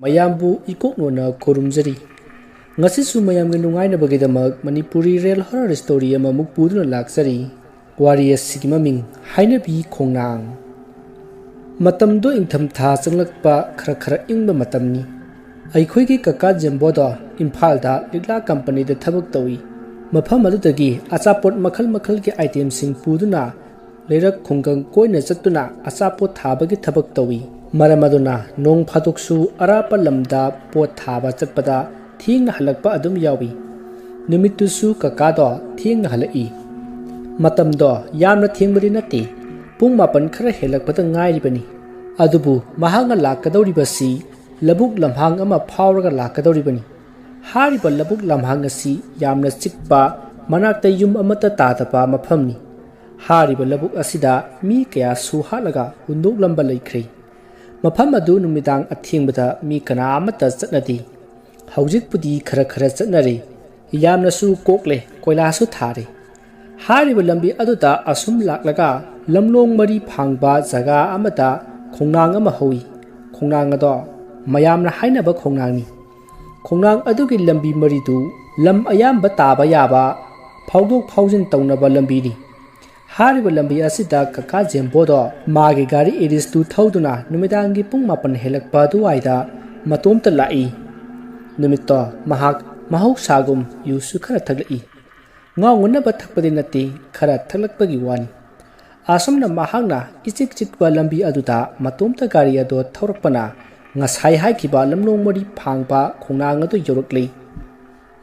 ꯃꯌꯥꯝꯕꯨ ꯏꯀꯣꯛꯅꯣꯅ ꯈꯨꯔꯨꯝꯖꯔꯤ ꯉꯁꯤꯁꯨ ꯃꯌꯥꯝꯒꯤ ꯅꯨꯡꯉꯥꯏꯅꯕꯒꯤꯗꯃꯛ ꯃꯅꯤꯄꯨꯔꯤ ꯔꯦꯜ ꯍꯣꯔꯔ ꯁ꯭ꯇꯣꯔꯤ ꯑꯃꯃꯨꯛ ꯄꯨꯗꯨꯅ ꯂꯥꯛꯆꯔꯤ ꯋꯥꯔꯤ ꯑꯁꯤꯒꯤ ꯃꯃꯤꯡ ꯍꯥꯏꯅꯕꯤ ꯈꯣꯡꯅꯥꯡ ꯃꯇꯝꯗꯣ ꯏꯪꯊꯝꯊꯥ ꯆꯪꯂꯛꯄ ꯈꯔ ꯏꯪꯕ ꯃꯇꯝꯅꯤ ꯑꯩꯈꯣꯏꯒꯤ ꯀꯀꯥ ꯖꯦꯝꯕꯣꯗꯣ ꯏꯝꯐꯥꯜꯗ ꯂꯤꯛꯂꯥ ꯀꯝꯄꯅꯤꯗ ꯊꯕꯛ ꯇꯧꯏ ꯃꯐꯝ ꯑꯗꯨꯗꯒꯤ ꯑꯆꯥꯄꯣꯠ ꯃꯈꯜ ꯃꯈꯜꯒꯤ ꯑꯥꯏꯇꯦꯝꯁꯤꯡ ꯄꯨꯗꯨꯅ ꯂꯩꯔꯛ ꯈꯨꯡꯒꯪ ꯀꯣꯏꯅ ꯆꯠꯇꯨꯅ ꯑꯆꯥꯄꯣꯠ ꯊꯥꯕꯒꯤ ꯊꯕꯛ ꯇꯧꯏ ꯃꯔꯝ ꯑꯗꯨꯅ ꯅꯣꯡ ꯐꯥꯗꯣꯛꯁꯨ ꯑꯔꯥꯞꯄ ꯂꯝꯗ ꯄꯣꯠ ꯊꯥꯕ ꯆꯠꯄꯗ ꯊꯦꯡꯅ ꯍꯜꯂꯛꯄ ꯑꯗꯨꯝ ꯌꯥꯎꯏ ꯅꯨꯃꯤꯠꯇꯨꯁꯨ ꯀꯀꯥꯗꯣ ꯊꯦꯡꯅ ꯍꯜꯂꯛꯏ ꯃꯇꯝꯗꯣ ꯌꯥꯝꯅ ꯊꯦꯡꯕꯗꯤ ꯅꯠꯇꯦ ꯄꯨꯡ 9 ꯈꯔ ꯍꯦꯜꯂꯛꯄꯗ ꯉꯥꯏꯔꯤꯕꯅꯤ ꯑꯗꯨꯕꯨ ꯃꯍꯥꯛꯅ ꯂꯥꯛꯀꯗꯧꯔꯤꯕꯁꯤ ꯂꯧꯕꯨꯛ ꯂꯝꯍꯥꯡ ꯑꯃ ꯐꯥꯎꯔꯒ ꯂꯥꯛꯀꯗꯧꯔꯤꯕꯅꯤ ꯍꯥꯏꯔꯤꯕ ꯂꯧꯕꯨꯛ ꯂꯝꯍꯥꯡ ꯑꯁꯤ ꯌꯥꯝꯅ ꯆꯤꯛꯄ ꯃꯅꯥꯛꯇ ꯌꯨꯝ ꯑꯃꯠꯇ ꯇꯥꯗꯕ ꯃꯐꯝꯅꯤ ꯍꯥꯏꯔꯤꯕ ꯂꯧꯕꯨꯛ ꯑꯁꯤꯗ ꯃꯤ ꯀꯌꯥ ꯁꯨ ꯍꯥꯠꯂꯒ ꯍꯨꯟꯗꯣꯛꯂꯝꯕ ꯂꯩꯈ꯭ꯔꯦ ꯃꯐꯝ ꯑꯗꯨ ꯅꯨꯃꯤꯗꯥꯡ ꯑꯊꯦꯡꯕꯗ ꯃꯤ ꯀꯅꯥ ꯑꯃꯠꯇ ꯆꯠꯅꯗꯦ ꯍꯧꯖꯤꯛꯄꯨꯗꯤ ꯈꯔ ꯆꯠꯅꯔꯦ ꯌꯥꯝꯅꯁꯨ ꯀꯣꯛꯂꯦ ꯀꯣꯏꯂꯥꯁꯨ ꯊꯥꯔꯦ ꯍꯥꯏꯔꯤꯕ ꯂꯝꯕꯤ ꯑꯗꯨꯗ ꯑꯁꯨꯝ ꯂꯥꯛꯂꯒ ꯂꯝꯂꯣꯡ ꯃꯔꯤ ꯐꯥꯡꯕ ꯖꯒꯥ ꯑꯃꯗ ꯈꯣꯡꯅꯥꯡ ꯑꯃ ꯍꯧꯏ ꯈꯣꯡꯅꯥꯡ ꯑꯗꯣ ꯃꯌꯥꯝꯅ ꯍꯥꯏꯅꯕ ꯈꯣꯡꯅꯥꯡꯅꯤ ꯈꯣꯡꯅꯥꯡ ꯑꯗꯨꯒꯤ ꯂꯝꯕꯤ ꯃꯔꯤꯗꯨ ꯂꯝ ꯑꯌꯥꯝꯕ ꯇꯥꯕ ꯌꯥꯕ ꯐꯥꯎꯗꯣꯛ ꯐꯥꯎꯖꯤꯟ ꯇꯧꯅꯕ ꯂꯝꯕꯤꯅꯤ ꯍꯥꯏꯔꯤꯕ ꯂꯝꯕꯤ ꯑꯁꯤꯗ ꯀꯀꯥ ꯖꯦꯝꯕꯣꯗꯣ ꯃꯥꯒꯤ ꯒꯥꯔꯤ ꯏꯔꯤꯁꯇꯨ ꯊꯧꯗꯨꯅ ꯅꯨꯃꯤꯗꯥꯡꯒꯤ ꯄꯨꯡ 9 ꯍꯦꯜꯂꯛꯄ ꯑꯗꯨꯋꯥꯏꯗ ꯃꯇꯣꯝꯇ ꯂꯥꯛꯏ ꯅꯨꯃꯤꯠꯇꯣ ꯃꯍꯥꯛ ꯃꯍꯧꯁꯥꯒꯨꯝ ꯌꯨꯁꯨ ꯈꯔ ꯊꯛꯂꯛꯏ ꯉꯥꯎꯅꯅꯕ ꯊꯛꯄꯗꯤ ꯅꯠꯇꯦ ꯈꯔ ꯊꯛꯂꯛꯄꯒꯤ ꯋꯥꯅꯤ ꯑꯁꯨꯝꯅ ꯃꯍꯥꯛꯅ ꯏꯆꯤꯛ ꯆꯤꯛꯄ ꯂꯝꯕꯤ ꯑꯗꯨꯗ ꯃꯇꯣꯝꯇ ꯒꯥꯔꯤ ꯑꯗꯨ ꯊꯧꯔꯛꯄꯅ ꯉꯁꯥꯏ ꯍꯥꯏꯈꯤꯕ ꯂꯝꯂꯣꯡ ꯃꯔꯤ ꯐꯥꯡꯕ ꯈꯣꯡꯅꯥꯡ ꯑꯗꯨ ꯌꯧꯔꯛꯂꯤ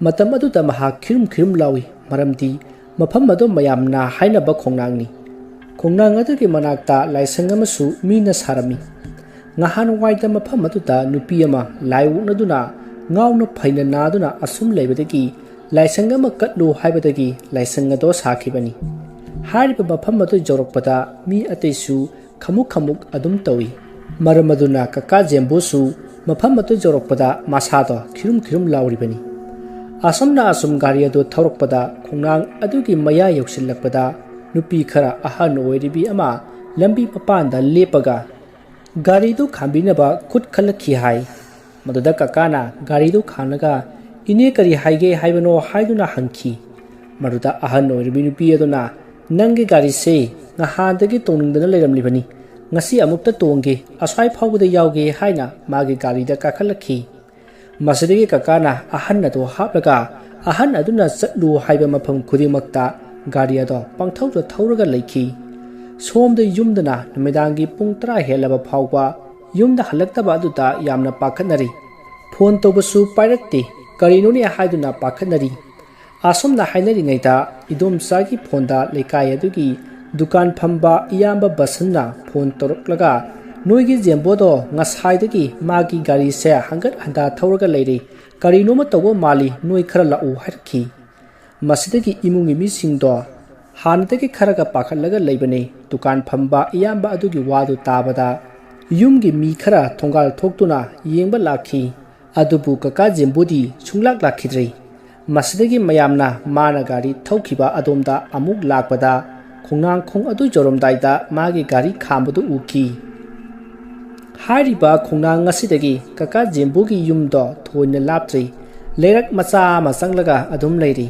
ꯃꯇꯝ ꯑꯗꯨꯗ ꯃꯍꯥꯛ ꯈꯤꯔꯨꯝ ꯂꯥꯎꯏ ꯃꯔꯝꯗꯤ ꯃꯐꯝ ꯑꯗꯨ ꯃꯌꯥꯝꯅ ꯍꯥꯏꯅꯕ ꯈꯣꯡꯅꯥꯡꯅꯤ ꯈꯣꯡꯅꯥꯡ ꯑꯗꯨꯒꯤ ꯃꯅꯥꯛꯇ ꯂꯥꯏꯁꯪ ꯑꯃꯁꯨ ꯃꯤꯅ ꯁꯥꯔꯝꯃꯤ ꯅꯍꯥꯟꯋꯥꯏꯗ ꯃꯐꯝ ꯑꯗꯨꯗ ꯅꯨꯄꯤ ꯑꯃ ꯂꯥꯏ ꯑꯣꯛꯅꯗꯨꯅ ꯉꯥꯎꯅ ꯐꯩꯅ ꯅꯥꯗꯨꯅ ꯑꯁꯨꯝ ꯂꯩꯕꯗꯒꯤ ꯂꯥꯏꯁꯪ ꯑꯃ ꯀꯠꯂꯨ ꯍꯥꯏꯕꯗꯒꯤ ꯂꯥꯏꯁꯪ ꯑꯗꯨ ꯁꯥꯈꯤꯕꯅꯤ ꯍꯥꯏꯔꯤꯕ ꯃꯐꯝ ꯑꯗꯨ ꯌꯧꯔꯛꯄꯗ ꯃꯤ ꯑꯇꯩꯁꯨ ꯈꯃꯨꯛ ꯑꯗꯨꯝ ꯇꯧꯏ ꯃꯔꯝ ꯑꯗꯨꯅ ꯀꯀꯥ ꯖꯦꯝꯕꯣꯁꯨ ꯃꯐꯝ ꯑꯗꯨ ꯌꯧꯔꯛꯄꯗ ꯃꯁꯥꯗꯣ ꯈꯤꯔꯨꯝ ꯂꯥꯎꯔꯤꯕꯅꯤ ꯑꯁꯨꯝꯅ ꯒꯥꯔꯤ ꯑꯗꯨ ꯊꯧꯔꯛꯄꯗ ꯈꯣꯡꯅꯥꯡ ꯑꯗꯨꯒꯤ ꯃꯌꯥ ꯌꯧꯁꯤꯜꯂꯛꯄꯗ ꯅꯨꯄꯤ ꯈꯔ ꯑꯍꯟ ꯑꯣꯏꯔꯤꯕꯤ ꯑꯃ ꯂꯝꯕꯤ ꯃꯄꯥꯟꯗ ꯂꯦꯞꯄꯒ ꯒꯥꯔꯤꯗꯨ ꯈꯥꯝꯕꯤꯅꯕ ꯈꯨꯠ ꯈꯜꯂꯛꯈꯤ ꯍꯥꯏ ꯃꯗꯨꯗ ꯀꯀꯥꯅ ꯒꯥꯔꯤꯗꯨ ꯈꯥꯝꯂꯒ ꯏꯅꯦ ꯀꯔꯤ ꯍꯥꯏꯒꯦ ꯍꯥꯏꯕꯅꯣ ꯍꯥꯏꯗꯨꯅ ꯍꯪꯈꯤ ꯃꯗꯨꯗ ꯑꯍꯟ ꯑꯣꯏꯔꯤꯕꯤ ꯅꯨꯄꯤ ꯑꯗꯨꯅ ꯅꯪꯒꯤ ꯒꯥꯔꯤꯁꯦ ꯅꯍꯥꯟꯗꯒꯤ ꯇꯣꯡꯅꯤꯡꯗꯅ ꯂꯩꯔꯝꯂꯤꯕꯅꯤ ꯉꯁꯤ ꯑꯃꯨꯛꯇ ꯇꯣꯡꯒꯦ ꯑꯁ꯭ꯋꯥꯏ ꯐꯥꯎꯕꯗ ꯌꯥꯎꯒꯦ ꯍꯥꯏꯅ ꯃꯥꯒꯤ ꯒꯥꯔꯤꯗ ꯀꯥꯈꯠꯂꯛꯈꯤ ꯃꯁꯤꯗꯒꯤ ꯀꯀꯥꯅ ꯑꯍꯟ ꯑꯗꯨ ꯍꯥꯞꯂꯒ ꯑꯍꯟ ꯑꯗꯨꯅ ꯆꯠꯂꯨ ꯍꯥꯏꯕ ꯃꯐꯝ ꯈꯨꯗꯤꯡꯃꯛꯇ ꯒꯥꯔꯤ ꯑꯗꯣ ꯄꯪꯊꯧꯗ ꯊꯧꯔꯒ ꯂꯩꯈꯤ ꯁꯣꯝꯗ ꯌꯨꯝꯗꯅ ꯅꯨꯃꯤꯗꯥꯡꯒꯤ ꯄꯨꯡ 10 ꯍꯦꯜꯂꯕ ꯐꯥꯎꯕ ꯌꯨꯝꯗ ꯍꯜꯂꯛꯇꯕ ꯑꯗꯨꯗ ꯌꯥꯝꯅ ꯄꯥꯈꯠꯅꯔꯤ ꯐꯣꯟ ꯇꯧꯕꯁꯨ ꯄꯥꯏꯔꯛꯇꯦ ꯀꯔꯤꯅꯣꯅꯦ ꯍꯥꯏꯗꯨꯅ ꯄꯥꯈꯠꯅꯔꯤ ꯑꯁꯨꯝꯅ ꯍꯥꯏꯅꯔꯤꯉꯩꯗ ꯏꯗꯣꯝꯆꯥꯒꯤ ꯐꯣꯟꯗ ꯂꯩꯀꯥꯏ ꯑꯗꯨꯒꯤ ꯗꯨꯀꯥꯟ ꯐꯝꯕ ꯏꯌꯥꯝꯕ ꯕꯁꯟꯅ ꯐꯣꯟ ꯇꯧꯔꯛꯂꯒ ꯅꯣꯏꯒꯤ ꯖꯦꯝꯕꯣꯗꯣ ꯉꯁꯥꯏꯗꯒꯤ ꯃꯥꯒꯤ ꯒꯥꯔꯤꯁꯦ ꯍꯪꯒꯠ ꯍꯟꯗꯥ ꯊꯧꯔꯒ ꯂꯩꯔꯦ ꯀꯔꯤꯅꯣꯃ ꯇꯧꯕ ꯃꯥꯜꯂꯤ ꯅꯣꯏ ꯈꯔ ꯂꯥꯛꯎ ꯍꯥꯏꯔꯛꯈꯤ ꯃꯁꯤꯗꯒꯤ ꯏꯃꯨꯡꯒꯤ ꯃꯤꯁꯤꯡꯗꯣ ꯍꯥꯟꯅꯗꯒꯤ ꯈꯔꯒ ꯄꯥꯈꯠꯂꯒ ꯂꯩꯕꯅꯤ ꯗꯨꯀꯥꯟ ꯐꯝꯕ ꯏꯌꯥꯝꯕ ꯑꯗꯨꯒꯤ ꯋꯥꯗꯨ ꯇꯥꯕꯗ ꯌꯨꯝꯒꯤ ꯃꯤ ꯈꯔ ꯊꯣꯡꯒꯥꯜ ꯊꯣꯛꯇꯨꯅ ꯌꯦꯡꯕ ꯂꯥꯛꯈꯤ ꯑꯗꯨꯕꯨ ꯀꯀꯥ ꯖꯦꯝꯕꯣꯗꯤ ꯂꯥꯛꯈꯤꯗ꯭ꯔꯦ ꯃꯁꯤꯗꯒꯤ ꯃꯌꯥꯝꯅ ꯃꯥꯅ ꯒꯥꯔꯤ ꯊꯧꯈꯤꯕ ꯑꯗꯣꯝꯗ ꯑꯃꯨꯛ ꯂꯥꯛꯄꯗ ꯈꯣꯡꯅꯥꯡꯈꯣꯡ ꯑꯗꯨ ꯌꯧꯔꯝꯗꯥꯏꯗ ꯃꯥꯒꯤ ꯒꯥꯔꯤ ꯈꯥꯝꯕꯗꯨ ꯎꯈꯤ ꯍꯥꯏꯔꯤꯕ ꯈꯣꯡꯅꯥꯡ ꯑꯁꯤꯗꯒꯤ ꯀꯀꯥ ꯖꯦꯝꯕꯣꯒꯤ ꯌꯨꯝꯗꯣ ꯊꯣꯏꯅ ꯂꯥꯞꯇ꯭ꯔꯤ ꯂꯩꯔꯛ ꯃꯆꯥ ꯑꯃ ꯆꯪꯂꯒ ꯑꯗꯨꯝ ꯂꯩꯔꯤ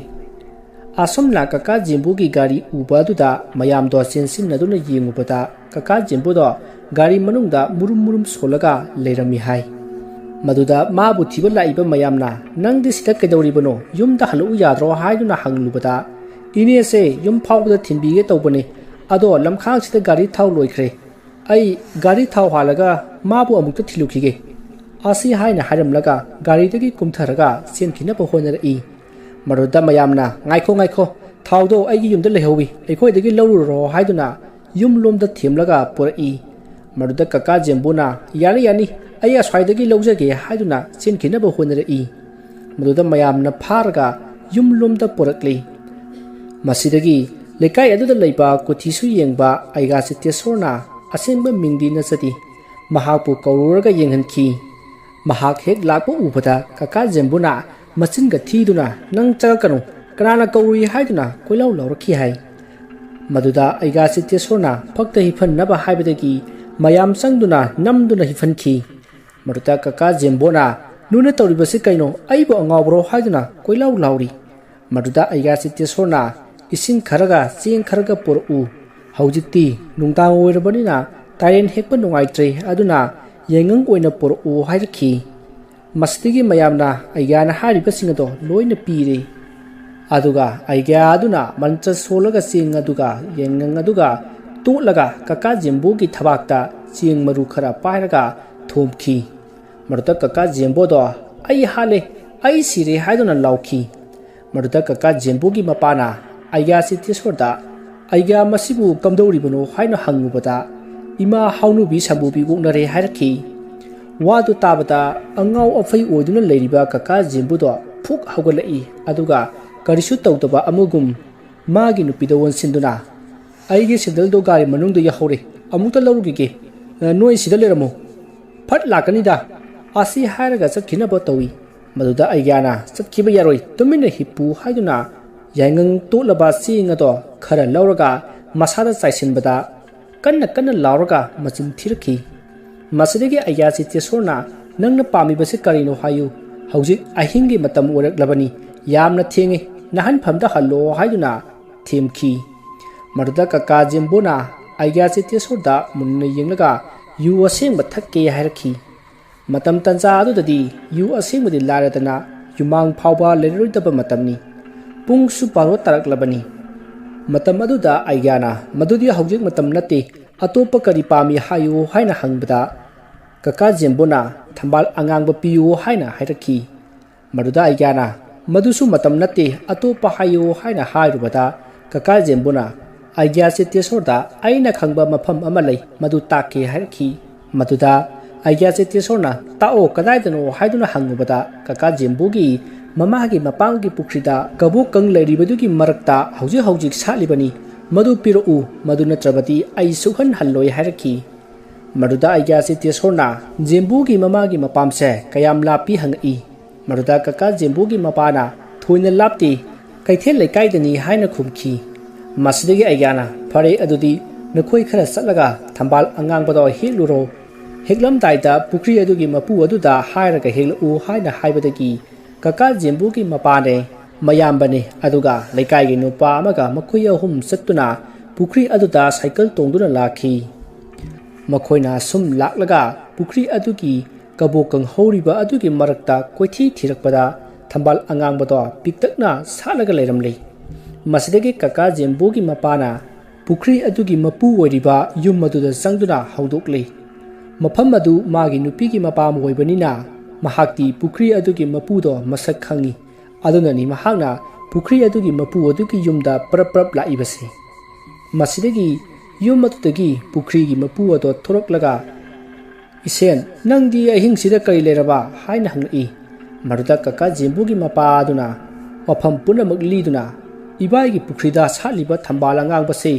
ꯑꯁꯨꯝꯅ ꯀꯀꯥ ꯖꯦꯝꯕꯣꯒꯤ ꯒꯥꯔꯤ ꯎꯕ ꯑꯗꯨꯗ ꯃꯌꯥꯝꯗꯣ ꯆꯦꯟꯁꯤꯟꯅꯗꯨꯅ ꯌꯦꯡꯉꯨꯕꯗ ꯀꯀꯥ ꯖꯦꯝꯕꯣꯗꯣ ꯒꯥꯔꯤ ꯃꯅꯨꯡꯗ ꯃꯨꯔꯨꯝ ꯁꯣꯜꯂꯒ ꯂꯩꯔꯝꯃꯤ ꯍꯥꯏ ꯃꯗꯨꯗ ꯃꯥꯕꯨ ꯊꯤꯕ ꯂꯥꯛꯏꯕ ꯃꯌꯥꯝꯅ ꯅꯪꯗꯤ ꯁꯤꯗ ꯀꯩꯗꯧꯔꯤꯕꯅꯣ ꯌꯨꯝꯗ ꯍꯜꯂꯛꯎ ꯌꯥꯗ꯭ꯔꯣ ꯍꯥꯏꯗꯨꯅ ꯍꯪꯂꯨꯕꯗ ꯏꯅꯦꯁꯦ ꯌꯨꯝ ꯐꯥꯎꯕꯗ ꯊꯤꯟꯕꯤꯒꯦ ꯇꯧꯕꯅꯦ ꯑꯗꯣ ꯂꯝꯈꯥꯡꯁꯤꯗ ꯒꯥꯔꯤ ꯊꯥꯎ ꯂꯣꯏꯈ꯭ꯔꯦ ꯑꯩ ꯒꯥꯔꯤ ꯊꯥꯎ ꯍꯥꯜꯂꯒ ꯃꯥꯕꯨ ꯑꯃꯨꯛꯇ ꯊꯤꯜꯂꯨꯈꯤꯒꯦ ꯑꯁꯤ ꯍꯥꯏꯅ ꯍꯥꯏꯔꯝꯂꯒ ꯒꯥꯔꯤꯗꯒꯤ ꯀꯨꯝꯊꯔꯒ ꯆꯦꯟꯈꯤꯅꯕ ꯍꯣꯠꯅꯔꯛꯏ ꯃꯗꯨꯗ ꯃꯌꯥꯝꯅ ꯉꯥꯏꯈꯣ ꯊꯥꯎꯗꯣ ꯑꯩꯒꯤ ꯌꯨꯝꯗ ꯂꯩꯍꯧꯏ ꯑꯩꯈꯣꯏꯗꯒꯤ ꯂꯧꯔꯨꯔꯣ ꯍꯥꯏꯗꯨꯅ ꯌꯨꯝꯂꯣꯝꯗ ꯊꯦꯝꯂꯒ ꯄꯨꯔꯛꯏ ꯃꯗꯨꯗ ꯀꯀꯥ ꯖꯦꯝꯕꯣꯅ ꯌꯥꯅꯤ ꯑꯩ ꯑꯁ꯭ꯋꯥꯏꯗꯒꯤ ꯂꯧꯖꯒꯦ ꯍꯥꯏꯗꯨꯅ ꯆꯦꯟꯈꯤꯅꯕ ꯍꯣꯠꯅꯔꯛꯏ ꯃꯗꯨꯗ ꯃꯌꯥꯝꯅ ꯐꯥꯔꯒ ꯌꯨꯝꯂꯣꯝꯗ ꯄꯨꯔꯛꯂꯤ ꯃꯁꯤꯗꯒꯤ ꯂꯩꯀꯥꯏ ꯑꯗꯨꯗ ꯂꯩꯕ ꯀꯨꯊꯤꯁꯨ ꯌꯦꯡꯕ ꯑꯩꯒꯥꯆꯤꯇꯦꯁꯣꯔꯅ ꯑꯁꯦꯡꯕ ꯃꯤꯡꯗꯤ ꯅꯠꯆꯗꯦ ꯃꯍꯥꯛꯄꯨ ꯀꯧꯔꯨꯔꯒ ꯌꯦꯡꯍꯟꯈꯤ ꯃꯍꯥꯛ ꯍꯦꯛ ꯂꯥꯛꯄ ꯎꯕꯗ ꯀꯀꯥ ꯖꯦꯝꯕꯣꯅ ꯃꯆꯤꯟꯒ ꯊꯤꯗꯨꯅ ꯅꯪ ꯆꯪꯉꯛꯀꯅꯨ ꯀꯅꯥꯅ ꯀꯧꯔꯨꯏ ꯍꯥꯏꯗꯨꯅ ꯀꯣꯏꯂꯥꯎ ꯂꯥꯎꯔꯛꯈꯤ ꯍꯥꯏ ꯃꯗꯨꯗ ꯑꯩꯒꯥꯆꯤꯇꯦꯁꯣꯔꯅ ꯐꯛꯇ ꯍꯤꯞꯍꯟꯅꯕ ꯍꯥꯏꯕꯗꯒꯤ ꯃꯌꯥꯝ ꯆꯪꯗꯨꯅ ꯅꯝꯗꯨꯅ ꯍꯤꯞꯍꯟꯈꯤ Maruta kaka jembona nuna tauribasi kaino aibo angawbro haiduna koilau lauri maduda aiga sitesona ising kharaga ching kharaga poru haujikti nungtang oirabanina taren hekpa nungaitre aduna yengang oina poru hairki mastigi mayamna aiga na hariba singado loina pire aduga aiga aduna mantra solaga sing aduga yengang aduga tulaga kaka jembugi thabakta ching maru khara pairaga thomki maruta kaka jembo do ai hale ai sire haiduna lauki maruta kaka jembo gi mapana aiga sitesorda aiga masibu kamdori bano haina hangubada ima haunu bi sabu bi gunare hairki wadu tabata angau afai oduna leiriba kaka jembo do phuk haugalai aduga karisu tawtaba amugum magi nupido wonsinduna aigi sindal do gari manung do yahore amuta larugi ge noi sidaleramo phat lakani da asi hairaga chakhina botawi maduda aigana chakhiba yaroi tumina hipu haiduna yangang tolaba singa do khara lauraga masada chaisinbada kanna lauraga machin thirki masidegi aiga sitesona nangna pami base karino hayu haujik ahingi matam orak labani yamna thengi nahan phamda hallo haiduna themki maduda kaka jembona aiga sitesoda munna yenglaga yu aseng bathakke hairki matam tanza adudadi yu asengmudi laradana yumang phawba leroidaba matamni pungsu paro taraklabani matam aduda aigana madudi haujik matam nate atopa kari pami hayu haina hangbada kaka jembona thambal angangba piyu haina hairaki maduda aigana madusu matam nate atopa hayu haina hairubada kaka jembona aigya sitesorda aina khangba mafam amalai madu takke hairki maduda aigya sitesorna tao kadaidano haiduna hangubada kaka jembugi mamagi mapangi pukrida kabu kang leiribadugi marakta hauji salibani madu piru madu natrabati ai suhan halloi hairki maduda aigya sitesorna jembugi mamagi mapamse kayam lapi hangi maduda kaka jembugi mapana thoina lapti kaithel leikaidani haina khumki masidegi aigana phare adudi nakoi khara satlaga thambal angangbado heluro heklam daida pukri adugi mapu aduda hairaga helu haina haibadagi kaka jembugi mapane mayambane aduga leikai gi nupa amaga makoi ahum sattuna pukri aduda cycle tongduna lakhi makhoina sum laklaga pukri adugi kabokang horiba adugi marakta koithi thirakpada thambal angangbado piktakna salaga leiramlei masidegi kaka jembugi mapana pukri adugi mapu oiriba yum aduda sangduna haudokle mafam adu magi nupigi mapam oibanina mahakti pukri adugi mapudo masak khangi adunani mahakna pukri adugi mapu adugi yumda prap laibase masidegi yum atudagi pukri gi mapu ado thoroklaga isen nangdi ahing sida kai leraba haina hangi maruda kaka jembugi mapa aduna mafam punamak liduna ibaigi pukrida saliba thambala ngangbase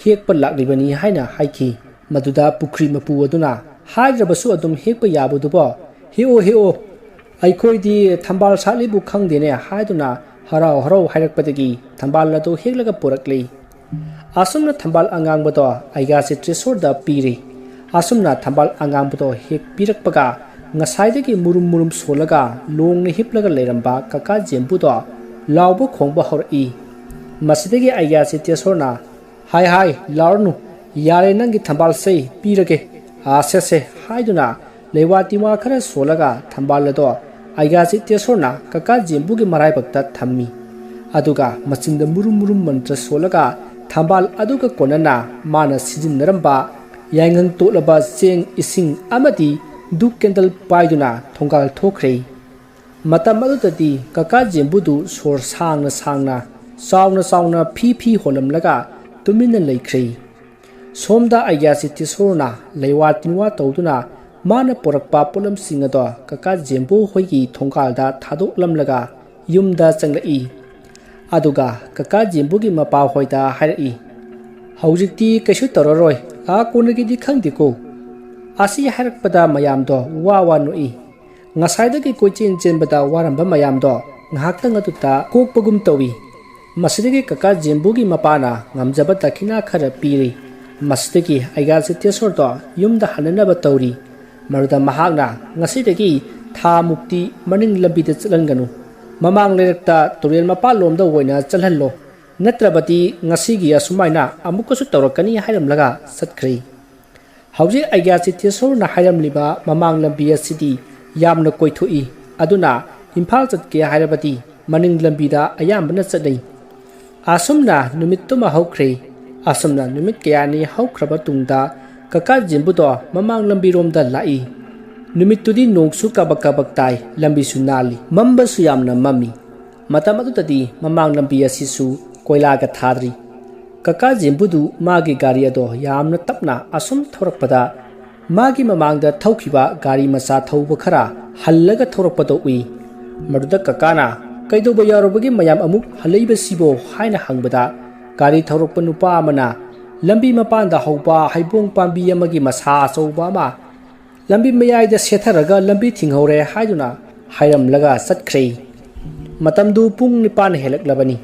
hekpa laklibani haina haiki maduda pukri mapu aduna haidrabasu adum hekpa yabuduba heo aikhoi thambal salibu khangdene haiduna harau hairakpadagi thambal lado heklaga porakle asumna thambal angangbado aiga se tresorda piri asumna thambal angangbado hek pirakpaga ngasaidagi murum solaga longni hiplaga leramba kaka jembudo lawbo khongba hori masidegi aiga se tesorna hai larnu yare nangi thambal sei pirage asese haiduna lewatiwa khara solaga thambal lado aiga se tesorna kaka jembugi marai bakta thammi aduga machinda murum mantra solaga thambal aduga konana mana sijinaramba yangang tolaba cheng ising amadi duk kendal paiduna thongal thokre matam adutati kaka jembudu sor sangna sauna phi holamlaga tumina leikre somda aiga sitesorna leiwatinwa tawduna mana porakpa polam singado kaka jembu hoigi thongkalda thadoklamlaga yumda changlai aduga kaka jembugi mapa hoida hairi haujikti kaisu tororoi a konagi di khangdiko asi harakpada mayamdo wa noi ngasaidagi koichin chenbada waramba mayamdo ngahaktang atuta kokpagum tawi masidegi kaka jembugi mapana ngamjaba takhina khara piri masidegi aiga sitesordo yumda hananaba tawri ꯃꯔꯨꯗ ꯃꯍꯥꯛꯅ ꯉꯁꯤꯗꯒꯤ ꯊꯥ ꯃꯨꯛꯇꯤ ꯃꯅꯤꯡ ꯂꯝꯕꯤꯗ ꯆꯠꯍꯟꯒꯅꯨ, ꯃꯃꯥꯡ ꯂꯩꯔꯛꯇ ꯇꯨꯔꯦꯜ ꯃꯄꯥꯟꯂꯣꯝꯗ ꯑꯣꯏꯅ ꯆꯠꯍꯜꯂꯣ, ꯅꯠꯇ꯭ꯔꯕꯗꯤ ꯉꯁꯤꯒꯤ ꯑꯁꯨꯃꯥꯏꯅ ꯑꯃꯨꯛꯀꯁꯨ ꯇꯧꯔꯛꯀꯅꯤ ꯍꯥꯏꯔꯝꯂꯒ ꯆꯠꯈ꯭ꯔꯦ꯫ ꯍꯧꯖꯤꯛ ꯑꯒ꯭ꯌꯥ ꯆꯤꯇꯦꯁꯣꯔꯅ ꯍꯥꯏꯔꯝꯂꯤꯕ ꯃꯃꯥꯡ ꯂꯝꯕꯤ ꯑꯁꯤꯗꯤ ꯌꯥꯝꯅ ꯀꯣꯏꯊꯣꯛꯏ, ꯑꯗꯨꯅ ꯏꯝꯐꯥꯜ ꯆꯠꯀꯦ ꯍꯥꯏꯔꯕꯗꯤ ꯃꯅꯤꯡ ꯂꯝꯕꯤꯗ ꯑꯌꯥꯝꯕꯅ ꯆꯠꯅꯩ꯫ ꯑꯁꯨꯝꯅ ꯅꯨꯃꯤꯠꯇꯨꯃ ꯍꯧꯈ꯭ꯔꯦ꯫ ꯑꯁꯨꯝꯅ ꯅꯨꯃꯤꯠ ꯀꯌꯥꯅꯤ ꯍꯧꯈ꯭ꯔꯕ ꯇꯨꯡꯗ ꯀꯀꯥ ꯖꯦꯝꯕꯨꯗꯣ ꯃꯃꯥꯡ ꯂꯝꯕꯤꯔꯣꯝꯗ ꯂꯥꯛꯏ꯫ ꯅꯨꯃꯤꯠꯇꯨꯗꯤ ꯅꯣꯡꯁꯨ ꯀꯕꯛ ꯀꯕꯛ ꯇꯥꯏ, ꯂꯝꯕꯤꯁꯨ ꯅꯥꯜꯂꯤ, ꯃꯝꯕꯁꯨ ꯌꯥꯝꯅ ꯃꯝꯃꯤ꯫ ꯃꯇꯝ ꯑꯗꯨꯗꯗꯤ ꯃꯃꯥꯡ ꯂꯝꯕꯤ ꯑꯁꯤꯁꯨ ꯀꯣꯏꯂꯥꯒ ꯊꯥꯗ꯭ꯔꯤ꯫ ꯀꯀꯥ ꯖꯦꯝꯕꯨꯗꯨ ꯃꯥꯒꯤ ꯒꯥꯔꯤ ꯑꯗꯣ ꯌꯥꯝꯅ ꯇꯞꯅ ꯑꯁꯨꯝ ꯊꯧꯔꯛꯄꯗ ꯃꯥꯒꯤ ꯃꯃꯥꯡꯗ ꯊꯧꯈꯤꯕ ꯒꯥꯔꯤ ꯃꯆꯥ ꯊꯧꯕ ꯈꯔ ꯍꯜꯂꯒ ꯊꯧꯔꯛꯄꯗꯣ ꯎꯏ꯫ ꯃꯗꯨꯗ ꯀꯀꯥꯅ ꯀꯩꯗꯧꯕ ꯌꯥꯎꯔꯕꯒꯦ ꯃꯌꯥꯝ ꯑꯃꯨꯛ ꯍꯜꯂꯛꯏꯕꯁꯤꯕꯣ ꯍꯥꯏꯅ ꯍꯪꯕꯗ ꯒꯥꯔꯤ ꯊꯧꯔꯛꯄ ꯅꯨꯄꯥ ꯑꯃꯅ ꯂꯝꯕꯤ ꯃꯄꯥꯟꯗ ꯍꯧꯕ ꯍꯩꯕꯣꯡ ꯄꯥꯝꯕꯤ ꯑꯃꯒꯤ ꯃꯁꯥ ꯑꯆꯧꯕ ꯑꯃ ꯂꯝꯕꯤ ꯃꯌꯥꯏꯗ ꯁꯦꯠꯊꯔꯒ ꯂꯝꯕꯤ ꯊꯤꯡꯍꯧꯔꯦ ꯍꯥꯏꯗꯨꯅ ꯍꯥꯏꯔꯝꯂꯒ ꯆꯠꯈ꯭ꯔꯦ꯫ ꯃꯇꯝꯗꯨ ꯄꯨꯡ 9 ꯍꯦꯜꯂꯛꯂꯕꯅꯤ꯫